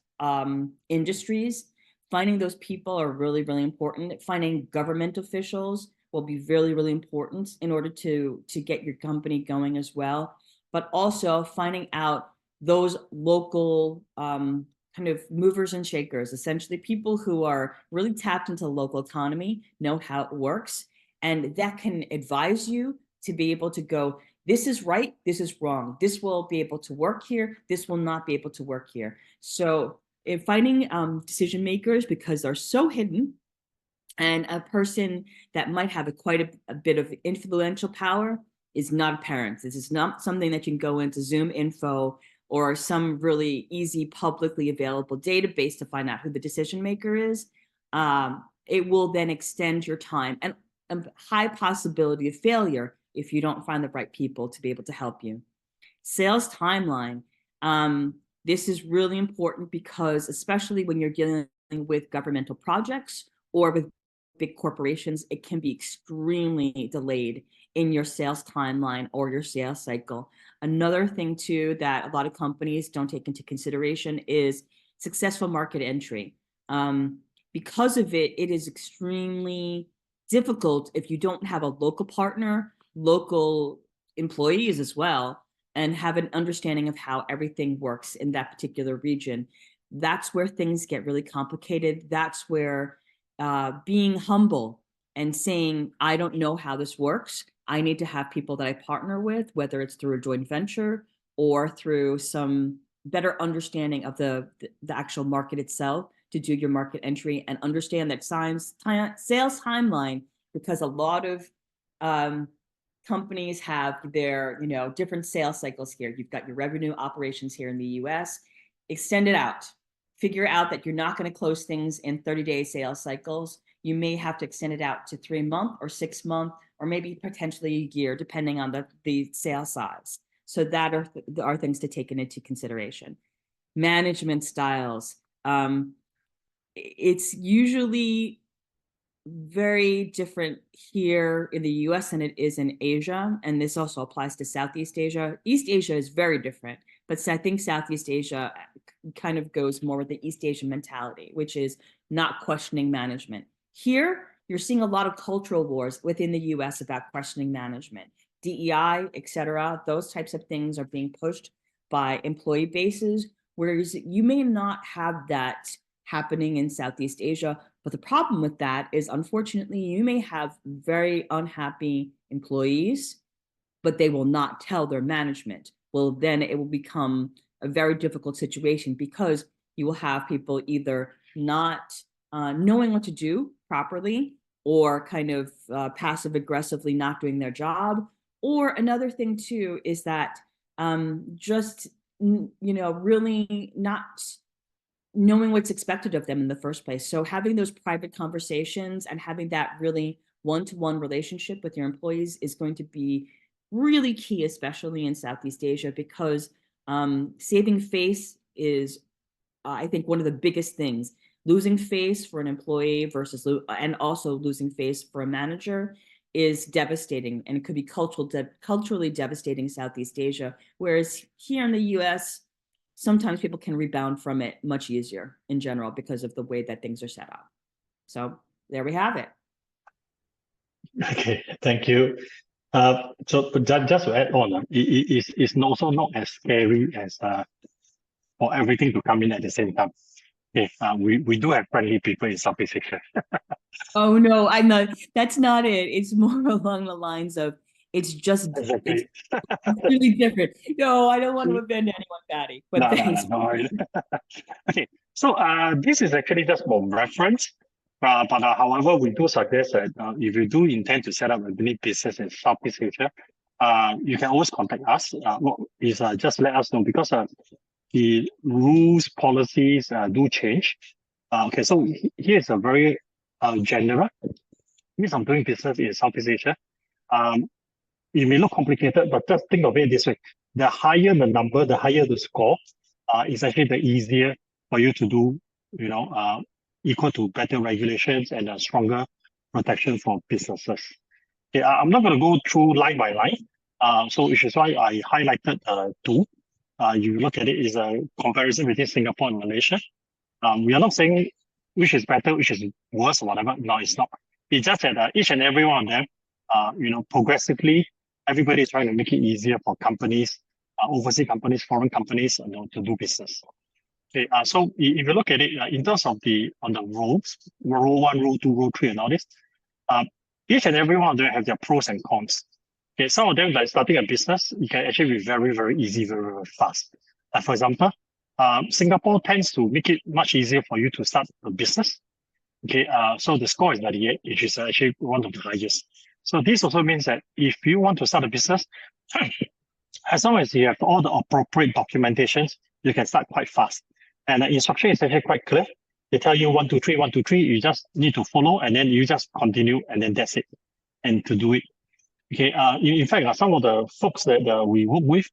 industries, finding those people are really, really important. Finding government officials will be really, really important in order to get your company going as well. But also finding out those local kind of movers and shakers, essentially people who are really tapped into the local economy, know how it works, and that can advise you to be able to go, this is right, this is wrong, this will be able to work here, this will not be able to work here. So if finding decision makers, because they're so hidden, and a person that might have quite a bit of influential power is not apparent. This is not something that you can go into Zoom info or some really easy publicly available database to find out who the decision maker is. It will then extend your time, and a high possibility of failure if you don't find the right people to be able to help you. Sales timeline. This is really important, because especially when you're dealing with governmental projects or with big corporations, it can be extremely delayed in your sales timeline or your sales cycle. Another thing too that a lot of companies don't take into consideration is successful market entry. Because of it, it is extremely difficult if you don't have a local partner, local employees as well, and have an understanding of how everything works in that particular region. That's where things get really complicated. That's where being humble and saying, I don't know how this works, I need to have people that I partner with, whether it's through a joint venture or through some better understanding of the actual market itself to do your market entry and understand that sales timeline, because a lot of companies have their, different sales cycles here. You've got your revenue operations here in the US, extend it out. Figure out that you're not going to close things in 30-day sales cycles. You may have to extend it out to 3-month or 6-month, or maybe potentially a year, depending on the sale size. So that are things to take into consideration. Management styles. It's usually very different here in the US than it is in Asia. And this also applies to Southeast Asia. East Asia is very different, but I think Southeast Asia kind of goes more with the East Asian mentality, which is not questioning management. Here, you're seeing a lot of cultural wars within the US about questioning management. DEI, et cetera, those types of things are being pushed by employee bases, whereas you may not have that happening in Southeast Asia. But the problem with that is, unfortunately, you may have very unhappy employees, but they will not tell their management. Well, then it will become a very difficult situation, because you will have people either not knowing what to do properly, or kind of passive aggressively not doing their job. Or another thing too is that just really not knowing what's expected of them in the first place. So having those private conversations and having that really one-to-one relationship with your employees is going to be really key, especially in Southeast Asia, because saving face is, I think, one of the biggest things. Losing face for an employee versus, and also losing face for a manager is devastating, and it could be culturally devastating in Southeast Asia. Whereas here in the US, sometimes people can rebound from it much easier in general because of the way that things are set up. So there we have it. Okay, thank you. So just to add on, it's also not as scary as for everything to come in at the same time. Okay, we do have friendly people in Southeast Asia. Oh no, I'm not. That's not it. It's more along the lines of it's just Exactly. it's really different. No, I don't want to offend anyone, Patty. But thanks. No. Okay, so this is actually just for reference. But however, we do suggest that if you do intend to set up a mini business in Southeast Asia, you can always contact us. Just let us know, because the rules, policies do change. Okay, so here's a very general. Since I'm doing business in Southeast Asia, it may look complicated, but just think of it this way: the higher the number, the higher the score, is actually the easier for you to do. Equal to better regulations and a stronger protection for businesses. Okay, I'm not going to go through line by line. So which is why I highlighted two. You look at it is a comparison between Singapore and Malaysia. We are not saying which is better, which is worse, or whatever. No, it's not. It's just that each and every one of them, progressively, everybody is trying to make it easier for companies, overseas companies, foreign companies, to do business. Okay, so if you look at it in terms of the roles, role 1, role 2, role 3, and all this, each and every one of them have their pros and cons. Okay, some of them, like starting a business, it can actually be very, very easy, very, very fast. For example, Singapore tends to make it much easier for you to start a business. Okay, so the score is 98, which is actually one of the highest. So this also means that if you want to start a business, as long as you have all the appropriate documentations, you can start quite fast. And the instruction is actually quite clear. They tell you 1, 2, 3, 1, 2, 3. You just need to follow, and then you just continue, and then that's it. And to do it. Okay. In fact, some of the folks that we work with,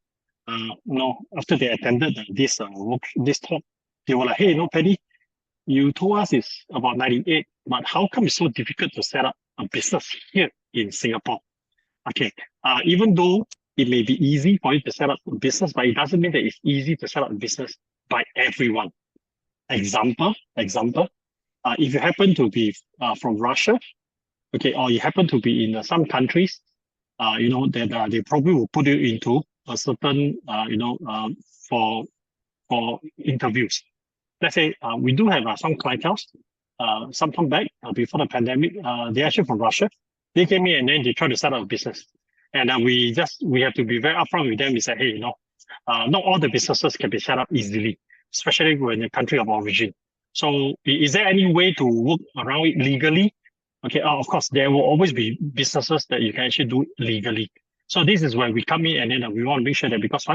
after they attended this talk, they were like, "Hey, Paddy, you told us it's about 98, but how come it's so difficult to set up a business here in Singapore?" Okay. Even though it may be easy for you to set up a business, but it doesn't mean that it's easy to set up a business by everyone. Example, if you happen to be from Russia, okay, or you happen to be in some countries, that they probably will put you into a certain, for interviews. Let's say we do have some clientele, some time back before the pandemic, they're actually from Russia. They came in and then they try to set up a business. And we have to be very upfront with them. We say, hey, not all the businesses can be set up easily, especially when the country of origin. So is there any way to work around it legally? Okay, of course, there will always be businesses that you can actually do legally. So this is where we come in, and then we want to make sure that, because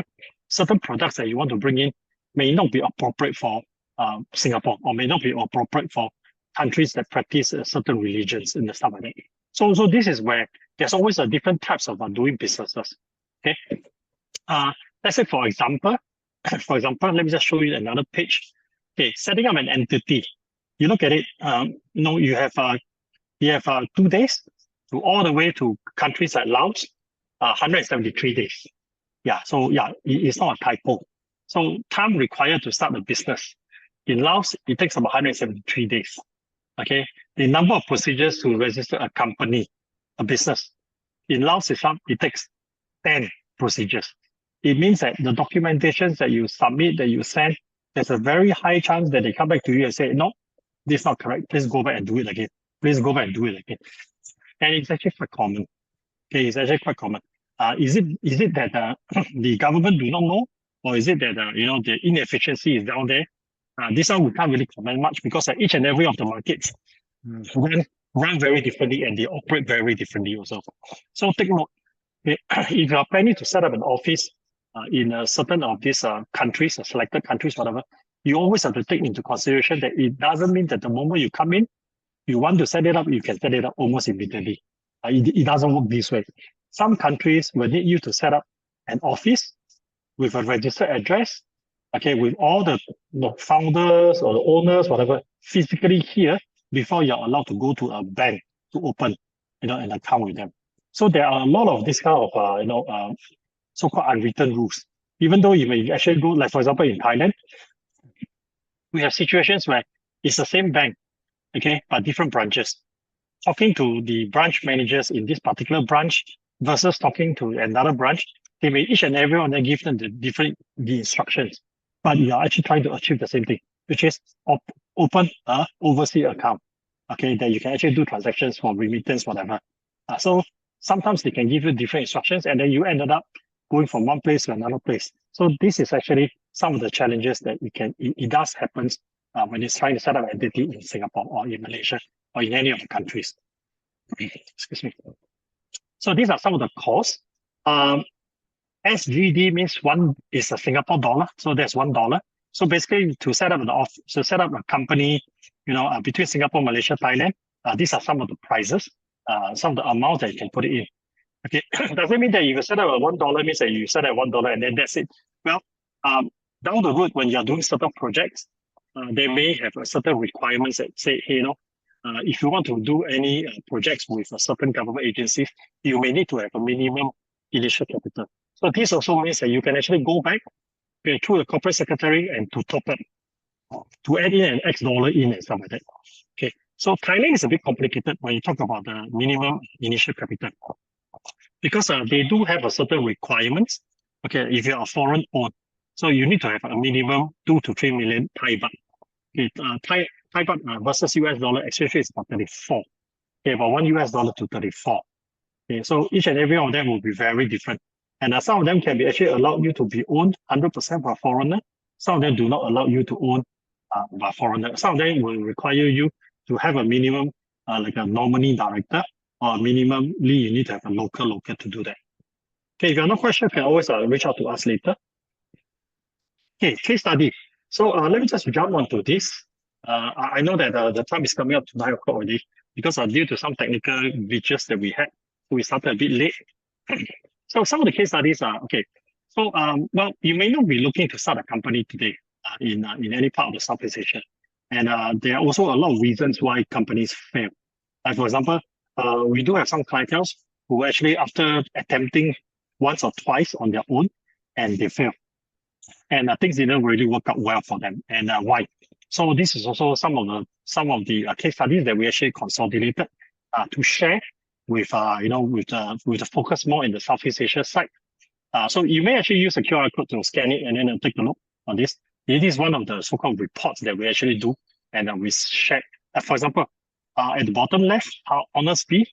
certain products that you want to bring in may not be appropriate for Singapore, or may not be appropriate for countries that practice certain religions and stuff like that. So this is where there's always a different types of doing businesses. Okay, let's say for example, let me just show you another page. Okay, setting up an entity. You look at it. You have 2 days to all the way to countries like Laos, 173 days. Yeah, so yeah, it's not a typo. So time required to start a business. In Laos, it takes about 173 days. Okay, the number of procedures to register a company, a business. In Laos itself, it takes 10 procedures. It means that the documentations that you submit, that you send, there's a very high chance that they come back to you and say, no, this is not correct. Please go back and do it again. Please go back and do it again. And it's actually quite common. Okay, it's actually quite common. Is it that the government do not know, or is it that the inefficiency is down there? This one we can't really comment much, because each and every of the markets run very differently, and they operate very differently also. So take note, okay, if you are planning to set up an office in a certain of these countries, selected countries, whatever, you always have to take into consideration that it doesn't mean that the moment you come in, you want to set it up, you can set it up almost immediately. It doesn't work this way. Some countries will need you to set up an office with a registered address, okay, with all the founders or the owners, whatever, physically here before you're allowed to go to a bank to open, an account with them. So there are a lot of this kind of, so-called unwritten rules. Even though you may actually go, like for example, in Thailand, we have situations where it's the same bank, okay, but different branches. Talking to the branch managers in this particular branch versus talking to another branch, they may each and every one of them give them the instructions, but you are actually trying to achieve the same thing, which is open a overseas account, okay, that you can actually do transactions for remittance, whatever. So sometimes they can give you different instructions, and then you ended up going from one place to another place. So this is actually some of the challenges that it does happen when it's trying to set up an entity in Singapore or in Malaysia or in any of the countries. Excuse me. So these are some of the costs. SGD means one is a Singapore dollar, so that's $1. So basically, to set up a company, between Singapore, Malaysia, Thailand, these are some of the prices, some of the amounts that you can put it in. Okay, does it mean that if you set up a $1 means that you set up $1 and then that's it? Well, down the road when you're doing certain projects, they may have a certain requirements that say, hey, if you want to do any projects with a certain government agencies, you may need to have a minimum initial capital. So this also means that you can actually go back through the corporate secretary and to top up, to add in an X dollar in and stuff like that. Okay, so Thailand is a bit complicated when you talk about the minimum initial capital, because they do have a certain requirements. Okay, if you're a foreign owned, so you need to have a minimum 2 to 3 million Thai baht. Okay, Thai baht versus US dollar exchange rate is about 34. Okay, about $1 to 34. Okay, so each and every one of them will be very different. And some of them can be actually allowed you to be owned 100% by foreigner. Some of them do not allow you to own by foreigner. Some of them will require you to have a minimum, like a nominee director, or minimally you need to have a local to do that. Okay, if you're not quite sure, you can always reach out to us later. Okay, case study. So let me just jump onto this. I know that the time is coming up to 9 o'clock already, because due to some technical glitches that we had, so we started a bit late. So some of the case studies are, okay. So, well, you may not be looking to start a company today in any part of the Southeast Asia. And there are also a lot of reasons why companies fail. Like, for example, we do have some clientele who actually, after attempting once or twice on their own, and they fail. And things didn't really work out well for them. And why? So this is also some of the case studies that we actually consolidated to share with with the focus more in the Southeast Asia side. So you may actually use a QR code to scan it and then take a look on this. It is one of the so-called reports that we actually do, and we share. For example, at the bottom left, Honest Bee,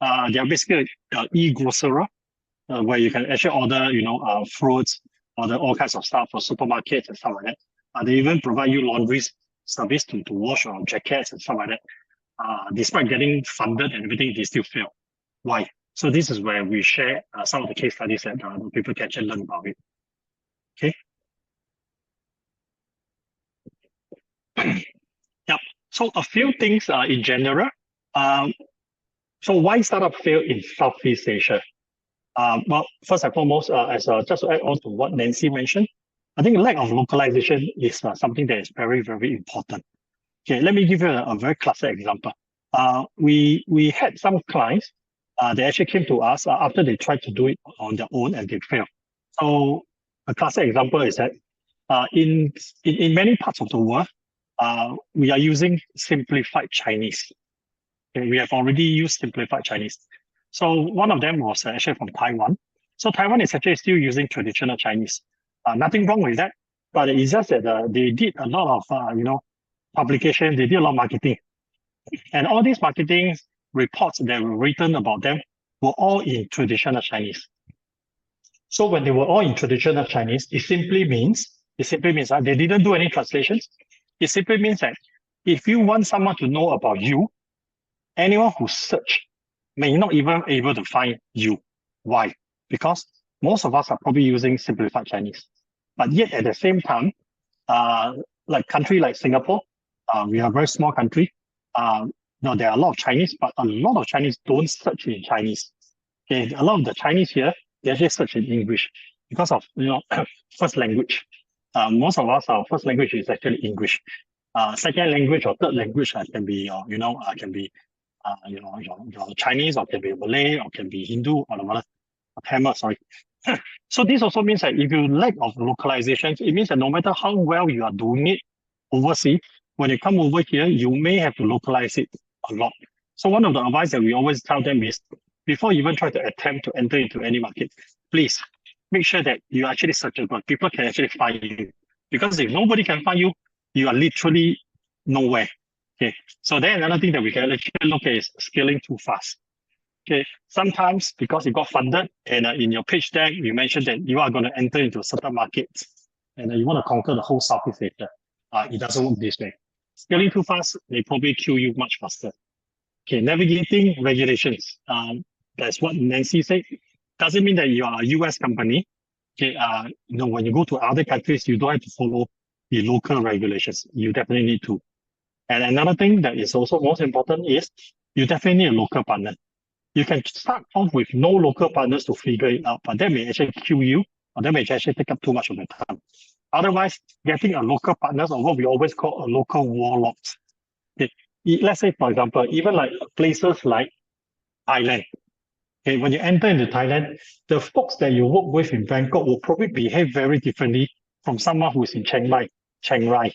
they are basically e-grocery, where you can actually order fruits, order all kinds of stuff for supermarkets and stuff like that. They even provide you laundry service to wash your jackets and stuff like that. Despite getting funded and everything, they still fail. Why? So this is where we share some of the case studies that people can actually learn about it. Okay. Yep. So a few things in general. So why startup fail in Southeast Asia? Well, first and foremost, just to add on to what Nancy mentioned, I think lack of localization is something that is very, very important. Okay, let me give you a very classic example. We had some clients, they actually came to us after they tried to do it on their own and they failed. So a classic example is that in many parts of the world, we are using simplified Chinese. Okay, we have already used simplified Chinese. So one of them was actually from Taiwan. So Taiwan is actually still using traditional Chinese. Nothing wrong with that, but it's just that they did a lot of publication, they did a lot of marketing. And all these marketing reports that were written about them were all in traditional Chinese. So when they were all in traditional Chinese, it simply means that they didn't do any translations. It simply means that if you want someone to know about you, anyone who search may not even able to find you. Why? Because most of us are probably using simplified Chinese. But yet at the same time, like country like Singapore, we are a very small country. Now there are a lot of Chinese, but a lot of Chinese don't search in Chinese. Okay, a lot of the Chinese here, they actually search in English because of first language. Most of us, our first language is actually English. Second language or third language can be your Chinese, or can be Malay, or can be Hindu, or whatever. Tamil, sorry. So this also means that if you lack of localization, it means that no matter how well you are doing it overseas, when you come over here, you may have to localize it a lot. So one of the advice that we always tell them is, before you even try to attempt to enter into any market, please make sure that you are actually searchable. People can actually find you. Because if nobody can find you, you are literally nowhere. Okay, so then another thing that we can actually look at is scaling too fast. Okay, sometimes because you got funded and in your pitch deck, you mentioned that you are going to enter into a certain market and you want to conquer the whole Southeast Asia. It doesn't work this way. Scaling too fast, they probably kill you much faster. Okay, navigating regulations. That's what Nancy said. Doesn't mean that you are a US company. Okay, when you go to other countries, you don't have to follow the local regulations. You definitely need to. And another thing that is also most important is you definitely need a local partner. You can start off with no local partners to figure it out, but that may actually kill you, or that may actually take up too much of your time. Otherwise, getting a local partner, or what we always call a local warlord. Okay. Let's say, for example, even like places like Thailand. Okay, when you enter into Thailand, the folks that you work with in Bangkok will probably behave very differently from someone who is in Chiang Rai,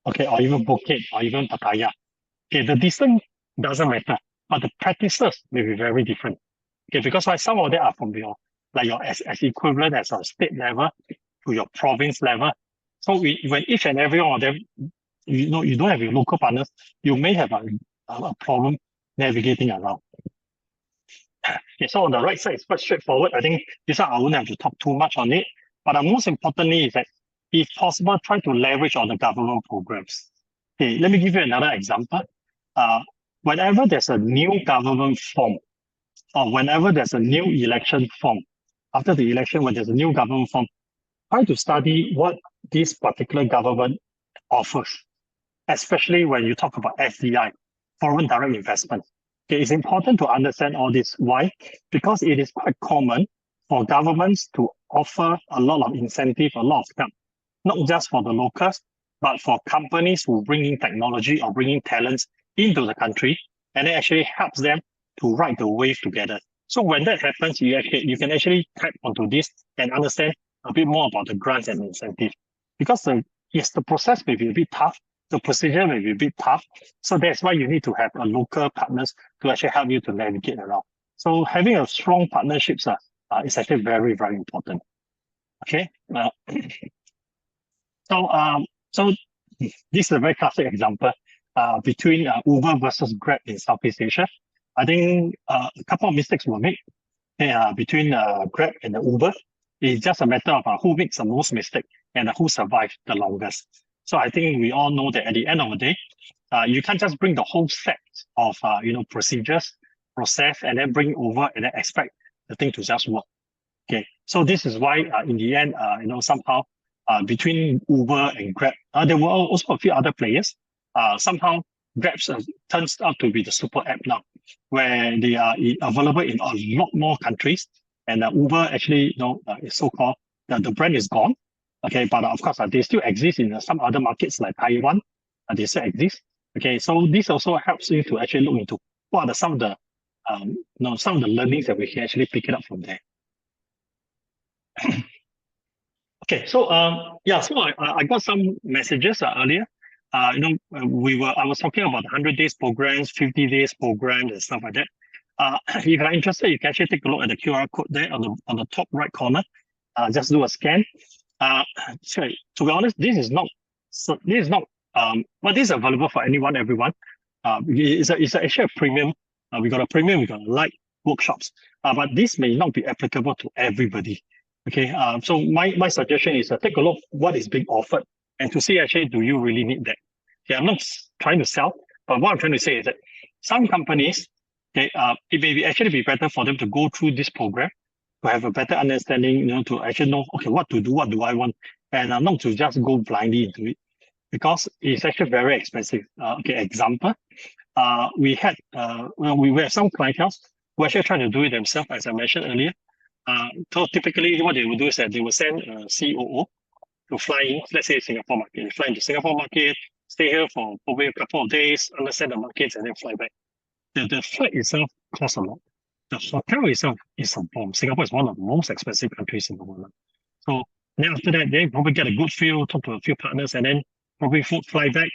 okay, or even Phuket, or even Pattaya. Okay, the distance doesn't matter, but the practices may be very different. Okay, because why some of them are from your as equivalent as a state level to your province level. So when each and every one of them, you don't have your local partners, you may have a problem navigating around. Okay, so on the right side, it's quite straightforward. I think this one I won't have to talk too much on it. But most importantly is that, if possible, try to leverage on the government programs. Okay, let me give you another example. Whenever there's a new government form, or whenever there's a new election form, after the election, when there's a new government form, try to study what this particular government offers, especially when you talk about FDI, foreign direct investment. Okay, it's important to understand all this. Why? Because it is quite common for governments to offer a lot of incentive, a lot of help, not just for the locals, but for companies who bring in technology or bringing talents into the country, and it actually helps them to ride the wave together. So when that happens, you can actually tap onto this and understand a bit more about the grants and incentive. Because the process may be a bit tough, the procedure may be a bit tough. So that's why you need to have a local partners to actually help you to navigate around. So having a strong partnerships is actually very, very important. Okay. So this is a very classic example between Uber versus Grab in Southeast Asia. I think a couple of mistakes were made between Grab and the Uber It's just a matter of who makes the most mistake and who survives the longest. So I think we all know that at the end of the day, you can't just bring the whole set of procedures, process, and then bring over and then expect the thing to just work. Okay, so this is why in the end, somehow between Uber and Grab, there were also a few other players. Somehow Grab turns out to be the super app now, where they are available in a lot more countries. And Uber actually, is so-called, the brand is gone. Okay, but of course, they still exist in some other markets like Taiwan. They still exist. Okay, so this also helps you to actually look into what are some of the learnings that we can actually pick it up from there. Okay, so so I got some messages earlier. I was talking about 100 days programs, 50 days programs, and stuff like that. If you're interested, you can actually take a look at the QR code there on the top right corner. Just do a scan. So to be honest, this is not this is available for anyone, everyone. It's actually a premium. We got a premium, we got a light workshops, but this may not be applicable to everybody. Okay, so my suggestion is take a look what is being offered and to see actually do you really need that. Okay, I'm not trying to sell, but what I'm trying to say is that some companies, it may actually be better for them to go through this program to have a better understanding, to actually know, okay, what to do, what do I want, and not to just go blindly into it because it's actually very expensive. Example, we have some clientele who actually trying to do it themselves, as I mentioned earlier. So typically what they will do is that they will send a COO to fly in, let's say Singapore market, fly into Singapore market, stay here for probably a couple of days, understand the markets, and then fly back. The flight itself costs a lot. The hotel itself is a bomb. Singapore is one of the most expensive countries in the world. So then after that, they probably get a good feel, talk to a few partners, and then probably fly back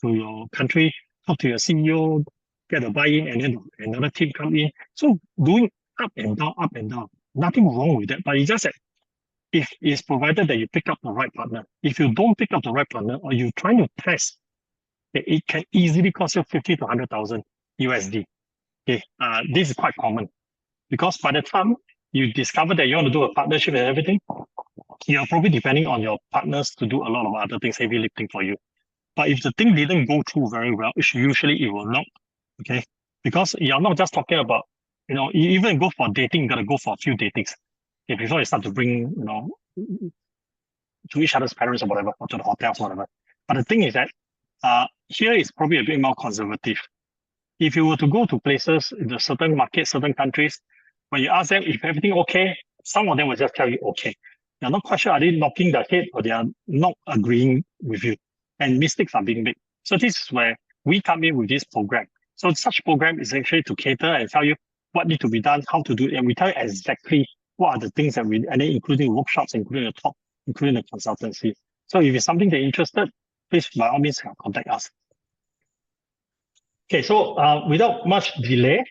to your country, talk to your CEO, get a buy-in, and then another team come in. So doing up and down, nothing wrong with that. But it's just that if it's provided that you pick up the right partner. If you don't pick up the right partner, or you're trying to test, it can easily cost you 50 to 100,000 USD. Okay, this is quite common because by the time you discover that you want to do a partnership and everything, you're probably depending on your partners to do a lot of other things, heavy lifting for you. But if the thing didn't go through very well, usually it will not. Okay, because you're not just talking about, you even go for dating, you gotta go for a few datings. Okay, before you start to bring, to each other's parents or whatever, or to the hotels, whatever. But the thing is that here is probably a bit more conservative. If you were to go to places in the certain markets, certain countries, when you ask them if everything okay, some of them will just tell you okay. You're not quite sure are they knocking their head or they are not agreeing with you, and mistakes are being made. So this is where we come in with this program. So such program is actually to cater and tell you what need to be done, how to do it, and we tell you exactly what are the things that and then including workshops, including the talk, including the consultancy. So if it's something that you're interested, please by all means contact us. Okay, so without much delay,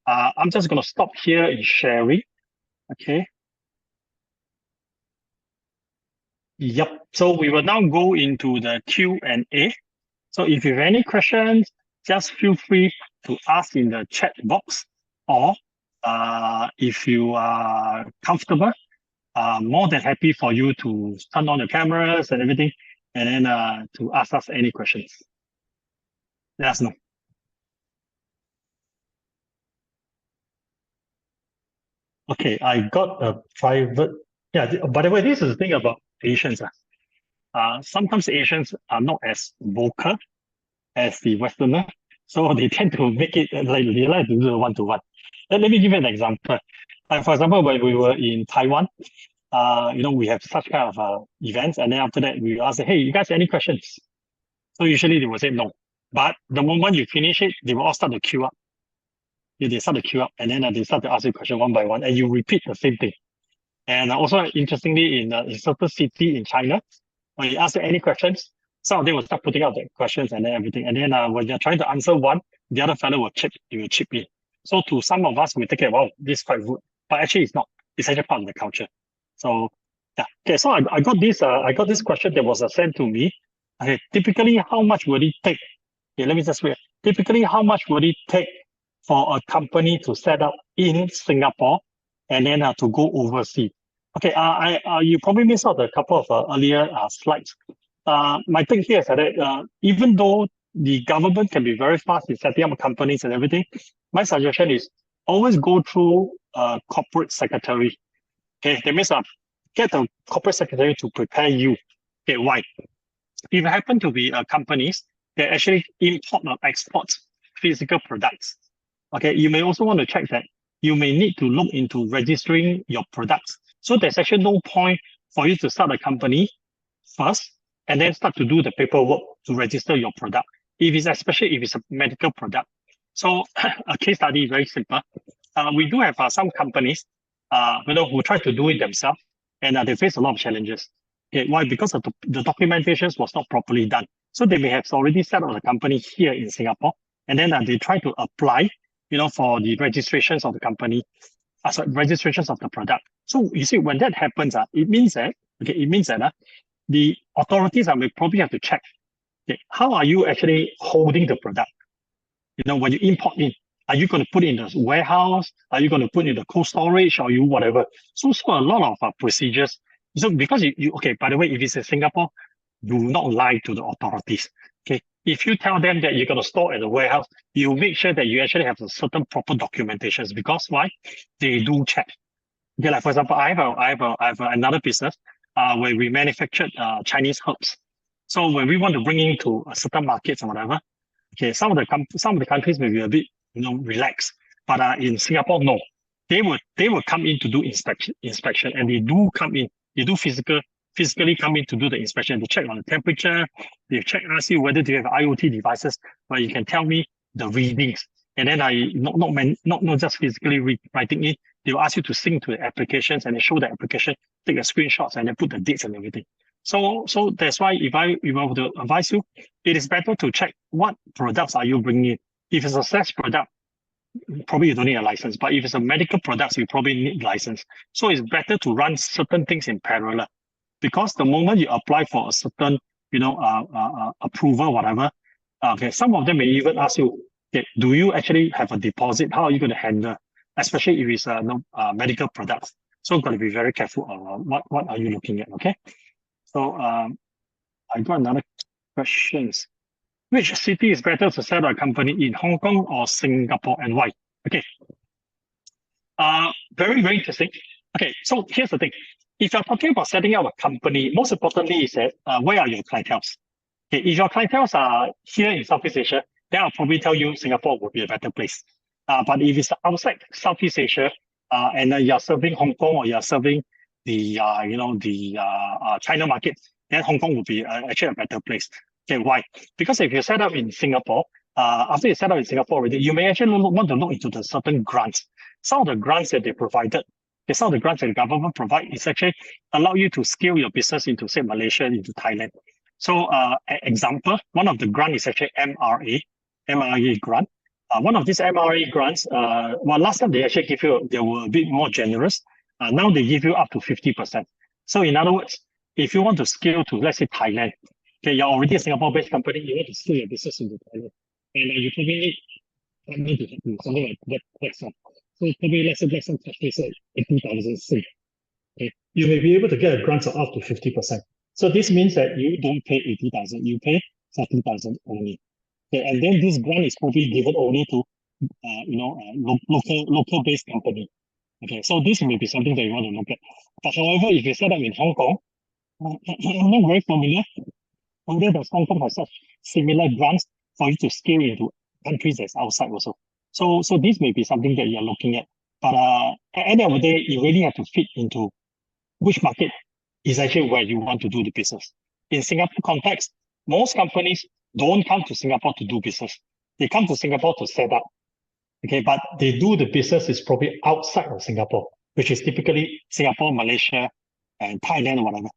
I'm just going to stop here in sharing. Okay. Yep. So we will now go into the Q&A. So if you have any questions, just feel free to ask in the chat box, or if you are comfortable, more than happy for you to turn on the cameras and everything, and then to ask us any questions. Let us know. Okay, I got a private. Yeah, by the way, this is the thing about Asians. Sometimes Asians are not as vocal as the Westerner, so they tend to make it like they like to do one-to-one. Let me give you an example. For example, when we were in Taiwan, we have such kind of events, and then after that we ask, hey, you guys have any questions? So usually they will say no, but the moment you finish it, they will all start to queue up. They start to queue up, and then they start to ask you question one by one, and you repeat the same thing. And also, interestingly, in a certain city in China, when you ask them any questions, some of them will start putting out the questions and then everything. And then when you're trying to answer one, the other fellow will chip in. So to some of us, we think, wow, this is quite rude. But actually, it's not. It's actually part of the culture. So yeah. Okay. So I got this question that was sent to me. Okay. Typically, how much would it take? Okay. Let me just wait. Typically, how much would it take for a company to set up in Singapore and then to go overseas? Okay, you probably missed out a couple of earlier slides. My thing here is that even though the government can be very fast in setting up companies and everything, my suggestion is always go through a corporate secretary. Okay, that means get a corporate secretary to prepare you. Okay, why? If you happen to be companies that actually import or export physical products, okay, you may also want to check that you may need to look into registering your products. So there's actually no point for you to start a company first and then start to do the paperwork to register your product. Especially if it's a medical product. So a case study is very simple. We do have some companies, who try to do it themselves, and they face a lot of challenges. Okay, why? Because of the documentation was not properly done. So they may have already set up a company here in Singapore, and then they try to apply, for the registrations of the company, registrations of the product. So you see, when that happens, it means that the authorities will probably have to check, okay, how are you actually holding the product? When you import in, are you going to put it in the warehouse? Are you going to put it in the cold storage or you whatever? So a lot of procedures. So because okay, by the way, if it's in Singapore, do not lie to the authorities. Okay, if you tell them that you're going to store at the warehouse, you make sure that you actually have a certain proper documentations, because why? They do check. Okay, like for example, I have another business where we manufactured Chinese herbs. So when we want to bring into certain markets or whatever, okay, some of the countries may be a bit relaxed, but in Singapore, no, they will come in to do inspection, and they do come in, they do physically come in to do the inspection. They check on the temperature, they ask you whether you have IoT devices where you can tell me the readings, and then not just physically writing it. They will ask you to sync to the applications and then show the application, take the screenshots, and then put the dates and everything. So that's why if I were to advise you, it is better to check what products are you bringing in. If it's a SaaS product, probably you don't need a license. But if it's a medical product, you probably need license. So it's better to run certain things in parallel, because the moment you apply for a certain, approval, whatever, okay, some of them may even ask you, okay, do you actually have a deposit? How are you going to handle, especially if it's medical products? So got to be very careful on what are you looking at, okay? So I got another question. Which city is better to set up a company in, Hong Kong or Singapore, and why? Okay. Very, very interesting. Okay, so here's the thing. If you're talking about setting up a company, most importantly is that where are your clienteles? Okay, if your clienteles are here in Southeast Asia, then I'll probably tell you Singapore would be a better place. But if it's outside Southeast Asia, and you're serving Hong Kong, or you're serving the China market, then Hong Kong would be actually a better place. Okay, why? Because if you set up in Singapore, after you set up in Singapore already, you may actually want to look into the certain grants. Some of the grants that they provided, some of the grants that the government provide is actually allow you to scale your business into, say, Malaysia, into Thailand. So, example, one of the grant is actually MRA grant. One of these MRA grants, last time they actually they were a bit more generous. Now they give you up to 50%. So in other words, if you want to scale to, let's say, Thailand, okay, you're already a Singapore-based company, you want to scale your business into Thailand, and you probably need to help you, something like that. Blackstone. So probably, let's say Blackstone touch base at 80,000. Okay, you may be able to get a grant of up to 50%. So this means that you don't pay 80,000, you pay 40,000 only. Okay, and then this grant is probably given only to local-based company. Okay, so this may be something that you want to look at. But however, if you set up in Hong Kong, I'm not very familiar whether does Hong Kong has such similar grants for you to scale into countries that's outside also. So this may be something that you're looking at. But at the end of the day, you really have to fit into which market is actually where you want to do the business. In Singapore context, most companies don't come to Singapore to do business. They come to Singapore to set up. Okay, but they do the business is probably outside of Singapore, which is typically Singapore, Malaysia, and Thailand or whatever.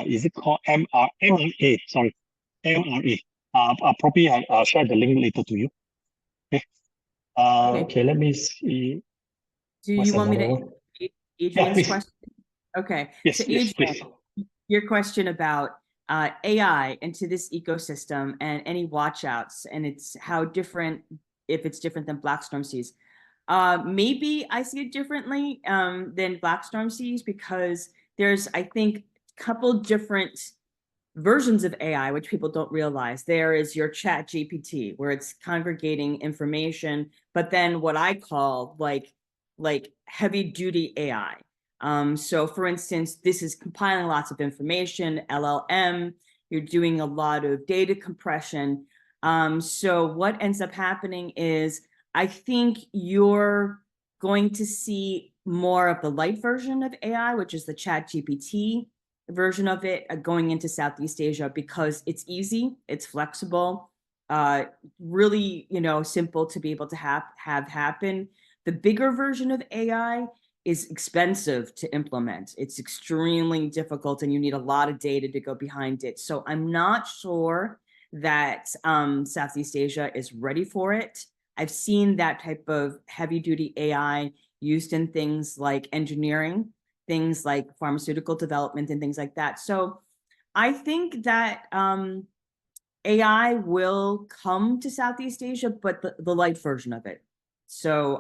Is it called MRA? Sorry, MRA. I'll probably share the link later to you. Okay. Okay, let me see. Do you want me to Adrian's question? Okay. Yes, so Adrian, please. Your question about AI into this ecosystem and any watchouts, and it's how different, if it's different than Blackstorm sees. Maybe I see it differently than Blackstorm sees, because there's, I think, a couple different versions of AI, which people don't realize. There is your chat GPT, where it's congregating information, but then what I call like heavy duty AI. So for instance, this is compiling lots of information, LLM, you're doing a lot of data compression. So what ends up happening is, I think you're going to see more of the light version of AI, which is the chat GPT version of it, going into Southeast Asia, because it's easy, it's flexible, really, simple to be able to have happen. The bigger version of AI is expensive to implement. It's extremely difficult, and you need a lot of data to go behind it. So I'm not sure that Southeast Asia is ready for it. I've seen that type of heavy duty AI used in things like engineering, things like pharmaceutical development and things like that. So I think that AI will come to Southeast Asia, but the light version of it. So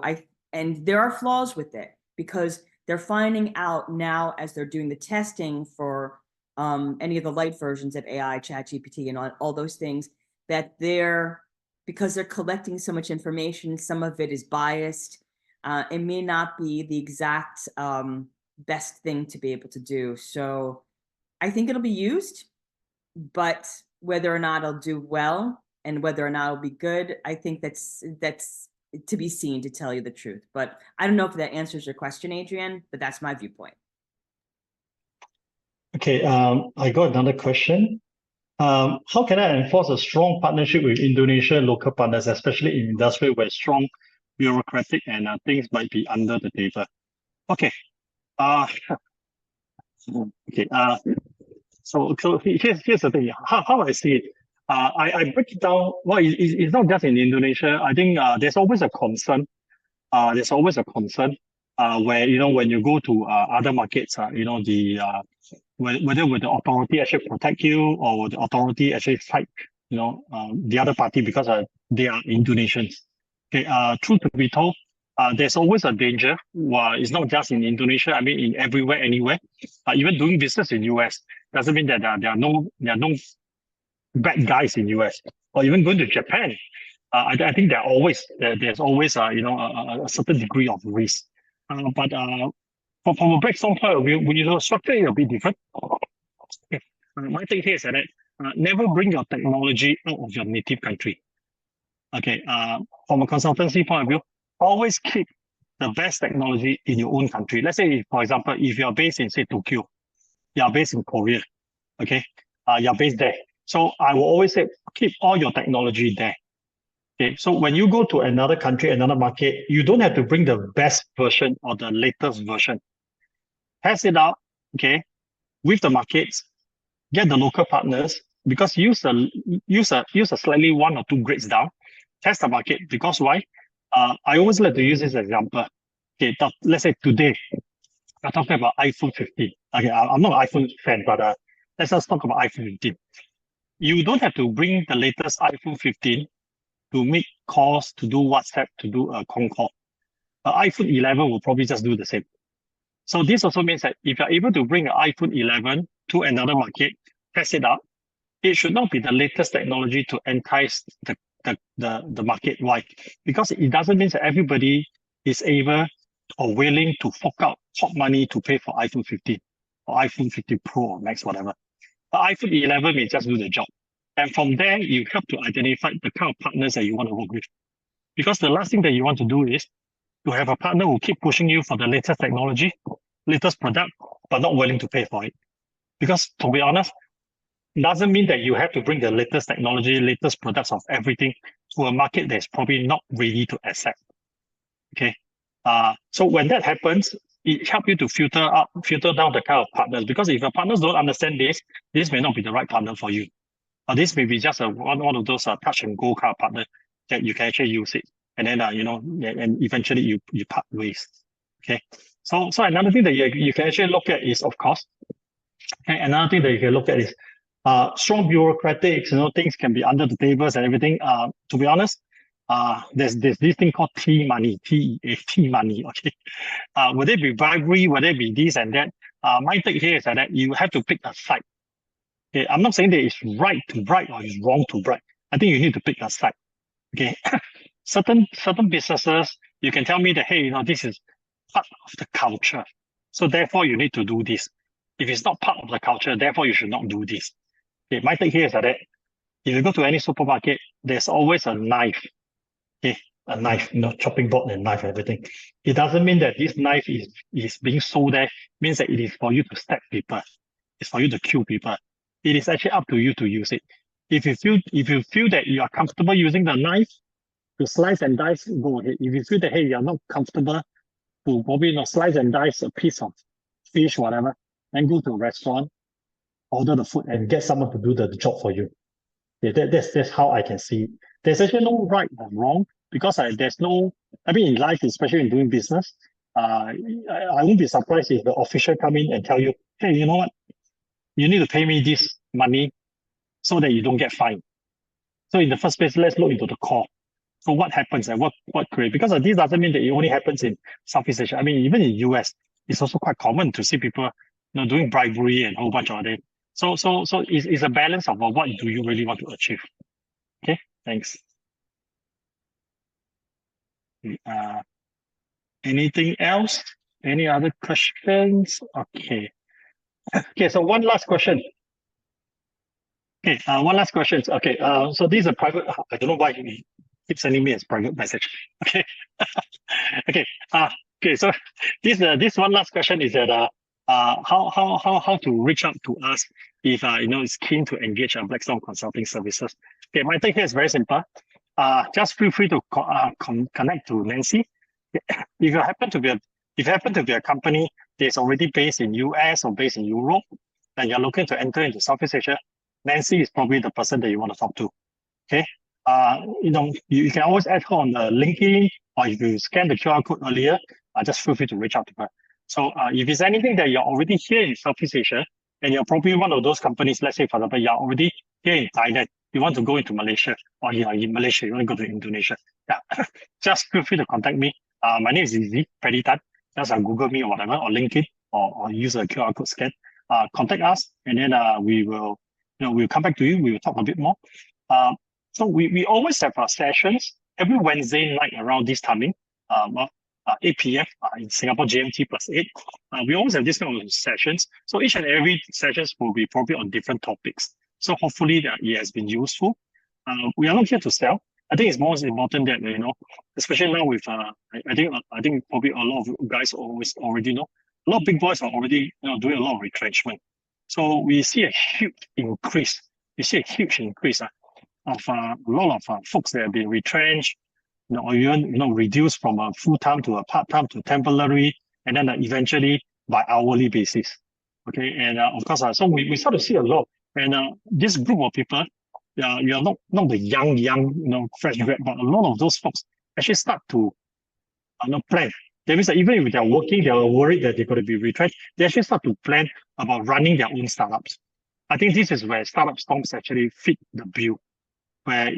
and there are flaws with it, because they're finding out now, as they're doing the testing for any of the light versions of AI, ChatGPT and all those things, that because they're collecting so much information, some of it is biased. It may not be the exact best thing to be able to do. So I think it'll be used, but whether or not it'll do well and whether or not it'll be good, I think that's to be seen, to tell you the truth. But I don't know if that answers your question, Adrian, but that's my viewpoint. Okay, I got another question. How can I enforce a strong partnership with Indonesian local partners, especially in industry where strong bureaucratic and things might be under the table? Okay. Okay. So here's the thing. How I see it. I break it down. Well, it's not just in Indonesia. I think there's always a concern. There's always a concern where when you go to other markets, whether will the authority actually protect you, or will the authority actually fight the other party because they are Indonesians. Okay. Truth to be told, there's always a danger. It's not just in Indonesia. I mean, in everywhere, anywhere. Even doing business in US doesn't mean that there are no bad guys in US. Or even going to Japan, I think there's always a certain degree of risk. But from a Blackstone point of view, when you structure it a bit different. Okay. My thing here is that never bring your technology out of your native country. Okay. From a consultancy point of view, always keep the best technology in your own country. Let's say, for example, if you're based in, say, Tokyo, you're based in Korea, okay, you're based there. So I will always say, keep all your technology there. Okay, so when you go to another country, another market, you don't have to bring the best version or the latest version. Test it out, okay, with the markets, get the local partners, because use a slightly 1 or 2 grades down, test the market. Because why? I always like to use this example. Okay, let's say today, we're talking about iPhone 15. Okay, I'm not an iPhone fan, but let's just talk about iPhone 15. You don't have to bring the latest iPhone 15 to make calls, to do WhatsApp, to do a phone call. iPhone 11 will probably just do the same. So this also means that if you're able to bring an iPhone 11 to another market, test it out, it should not be the latest technology to entice the market. Why? Because it doesn't mean that everybody is able or willing to fork out hot money to pay for iPhone 15 or iPhone 15 Pro or Max, whatever. But iPhone 11 may just do the job. And from there, you help to identify the kind of partners that you want to work with. Because the last thing that you want to do is to have a partner who keep pushing you for the latest technology, latest product, but not willing to pay for it. Because to be honest, it doesn't mean that you have to bring the latest technology, latest products of everything to a market that's probably not ready to accept. Okay. So when that happens, it helps you to filter down the kind of partners. Because if your partners don't understand this may not be the right partner for you. Or this may be just one of those touch and go kind of partner that you can actually use it. And then, and eventually you part ways. Okay. So another thing that you can actually look at is, of course, okay, another thing that you can look at is strong bureaucratics, things can be under the tables and everything. To be honest, there's this thing called T money, T money. Okay. Would it be bribery? Would it be this and that? my take here is that you have to pick a side. Okay, I'm not saying that it's right to bribe or it's wrong to bribe. I think you need to pick a side. Okay, certain businesses, you can tell me that, hey, this is part of the culture, so therefore you need to do this. If it's not part of the culture, therefore you should not do this. Okay, my take here is that if you go to any supermarket, there's always a knife. Okay, a knife, chopping board and knife, everything. It doesn't mean that this knife is being sold there. It means that it is for you to stab people. It's for you to kill people. It is actually up to you to use it. If you feel that you are comfortable using the knife to slice and dice, go ahead. If you feel that, hey, you're not comfortable to probably slice and dice a piece of fish, whatever, then go to a restaurant, order the food and get someone to do the job for you. Yeah, that's how I can see it. There's actually no right or wrong, because there's no, in life, especially in doing business, I won't be surprised if the official come in and tell you, hey, you know what? You need to pay me this money so that you don't get fined. So in the first place, let's look into the core. So what happens and what creates? Because this doesn't mean that it only happens in Southeast Asia. Even in US, it's also quite common to see people doing bribery and a whole bunch of it. So it's a balance of what do you really want to achieve. Okay, thanks. Anything else? Any other questions? Okay. Okay, so one last question. Okay, one last question. Okay, so this is a private. I don't know why he keeps sending me as private message. Okay, okay. Okay. So this one last question is that how to reach out to us if is keen to engage our Blackstone consulting services. Okay, my take here is very simple. Just feel free to connect to Nancy. If you happen to be a company that's already based in US or based in Europe, and you're looking to enter into Southeast Asia, Nancy is probably the person that you want to talk to. Okay. You can always add her on the LinkedIn, or if you scan the QR code earlier, just feel free to reach out to her. So if it's anything that you're already here in Southeast Asia, and you're probably one of those companies, let's say, for example, you're already here in Thailand, you want to go into Malaysia, or you're in Malaysia, you want to go to Indonesia, yeah, just feel free to contact me. My name is Izzy, Paddy Tan. Just Google me or whatever, or LinkedIn, or use a QR code scan. Contact us, and then we will, we'll come back to you. We will talk a bit more. So we always have our sessions every Wednesday night around this timing, 8 p.m. In Singapore GMT +8. We always have this kind of sessions. So each and every sessions will be probably on different topics. So hopefully that it has been useful. We are not here to sell. I think it's most important that, especially now with, I think probably a lot of guys already know, a lot of big boys are already doing a lot of retrenchment. So we see a huge increase. Of a lot of folks that have been retrenched, or even reduced from a full-time to a part-time to temporary, and then eventually by hourly basis. Okay, and of course, so we start to see a lot. And this group of people, you're not the young, fresh grad, but a lot of those folks actually start to plan. That means that even if they're working, they're worried that they're going to be retrenched. They actually start to plan about running their own startups. I think this is where Startup Storms actually fit the bill, where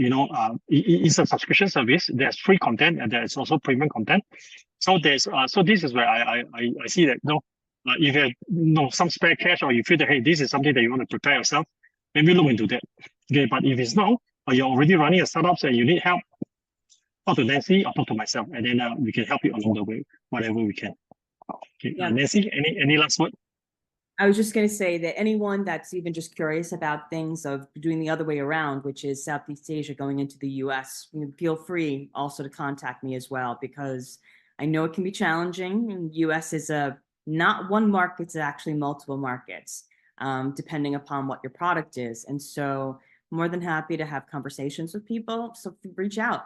it's a subscription service. There's free content and there's also premium content. So there's so this is where I see that if you have some spare cash, or you feel that, hey, this is something that you want to prepare yourself, maybe look into that. Okay, but if it's not, or you're already running a startup and you need help, talk to Nancy or talk to myself, and then we can help you along the way, whatever we can. Okay, yeah. Nancy, any last word? I was just going to say that anyone that's even just curious about things of doing the other way around, which is Southeast Asia going into the US, feel free also to contact me as well, because I know it can be challenging. And US is not one market, it's actually multiple markets, depending upon what your product is. And so more than happy to have conversations with people. So reach out.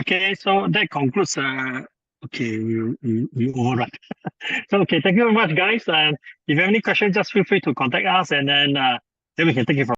Okay, so that concludes. Okay, we overrun. So okay, thank you very much, guys. If you have any questions, just feel free to contact us, and then we can take it from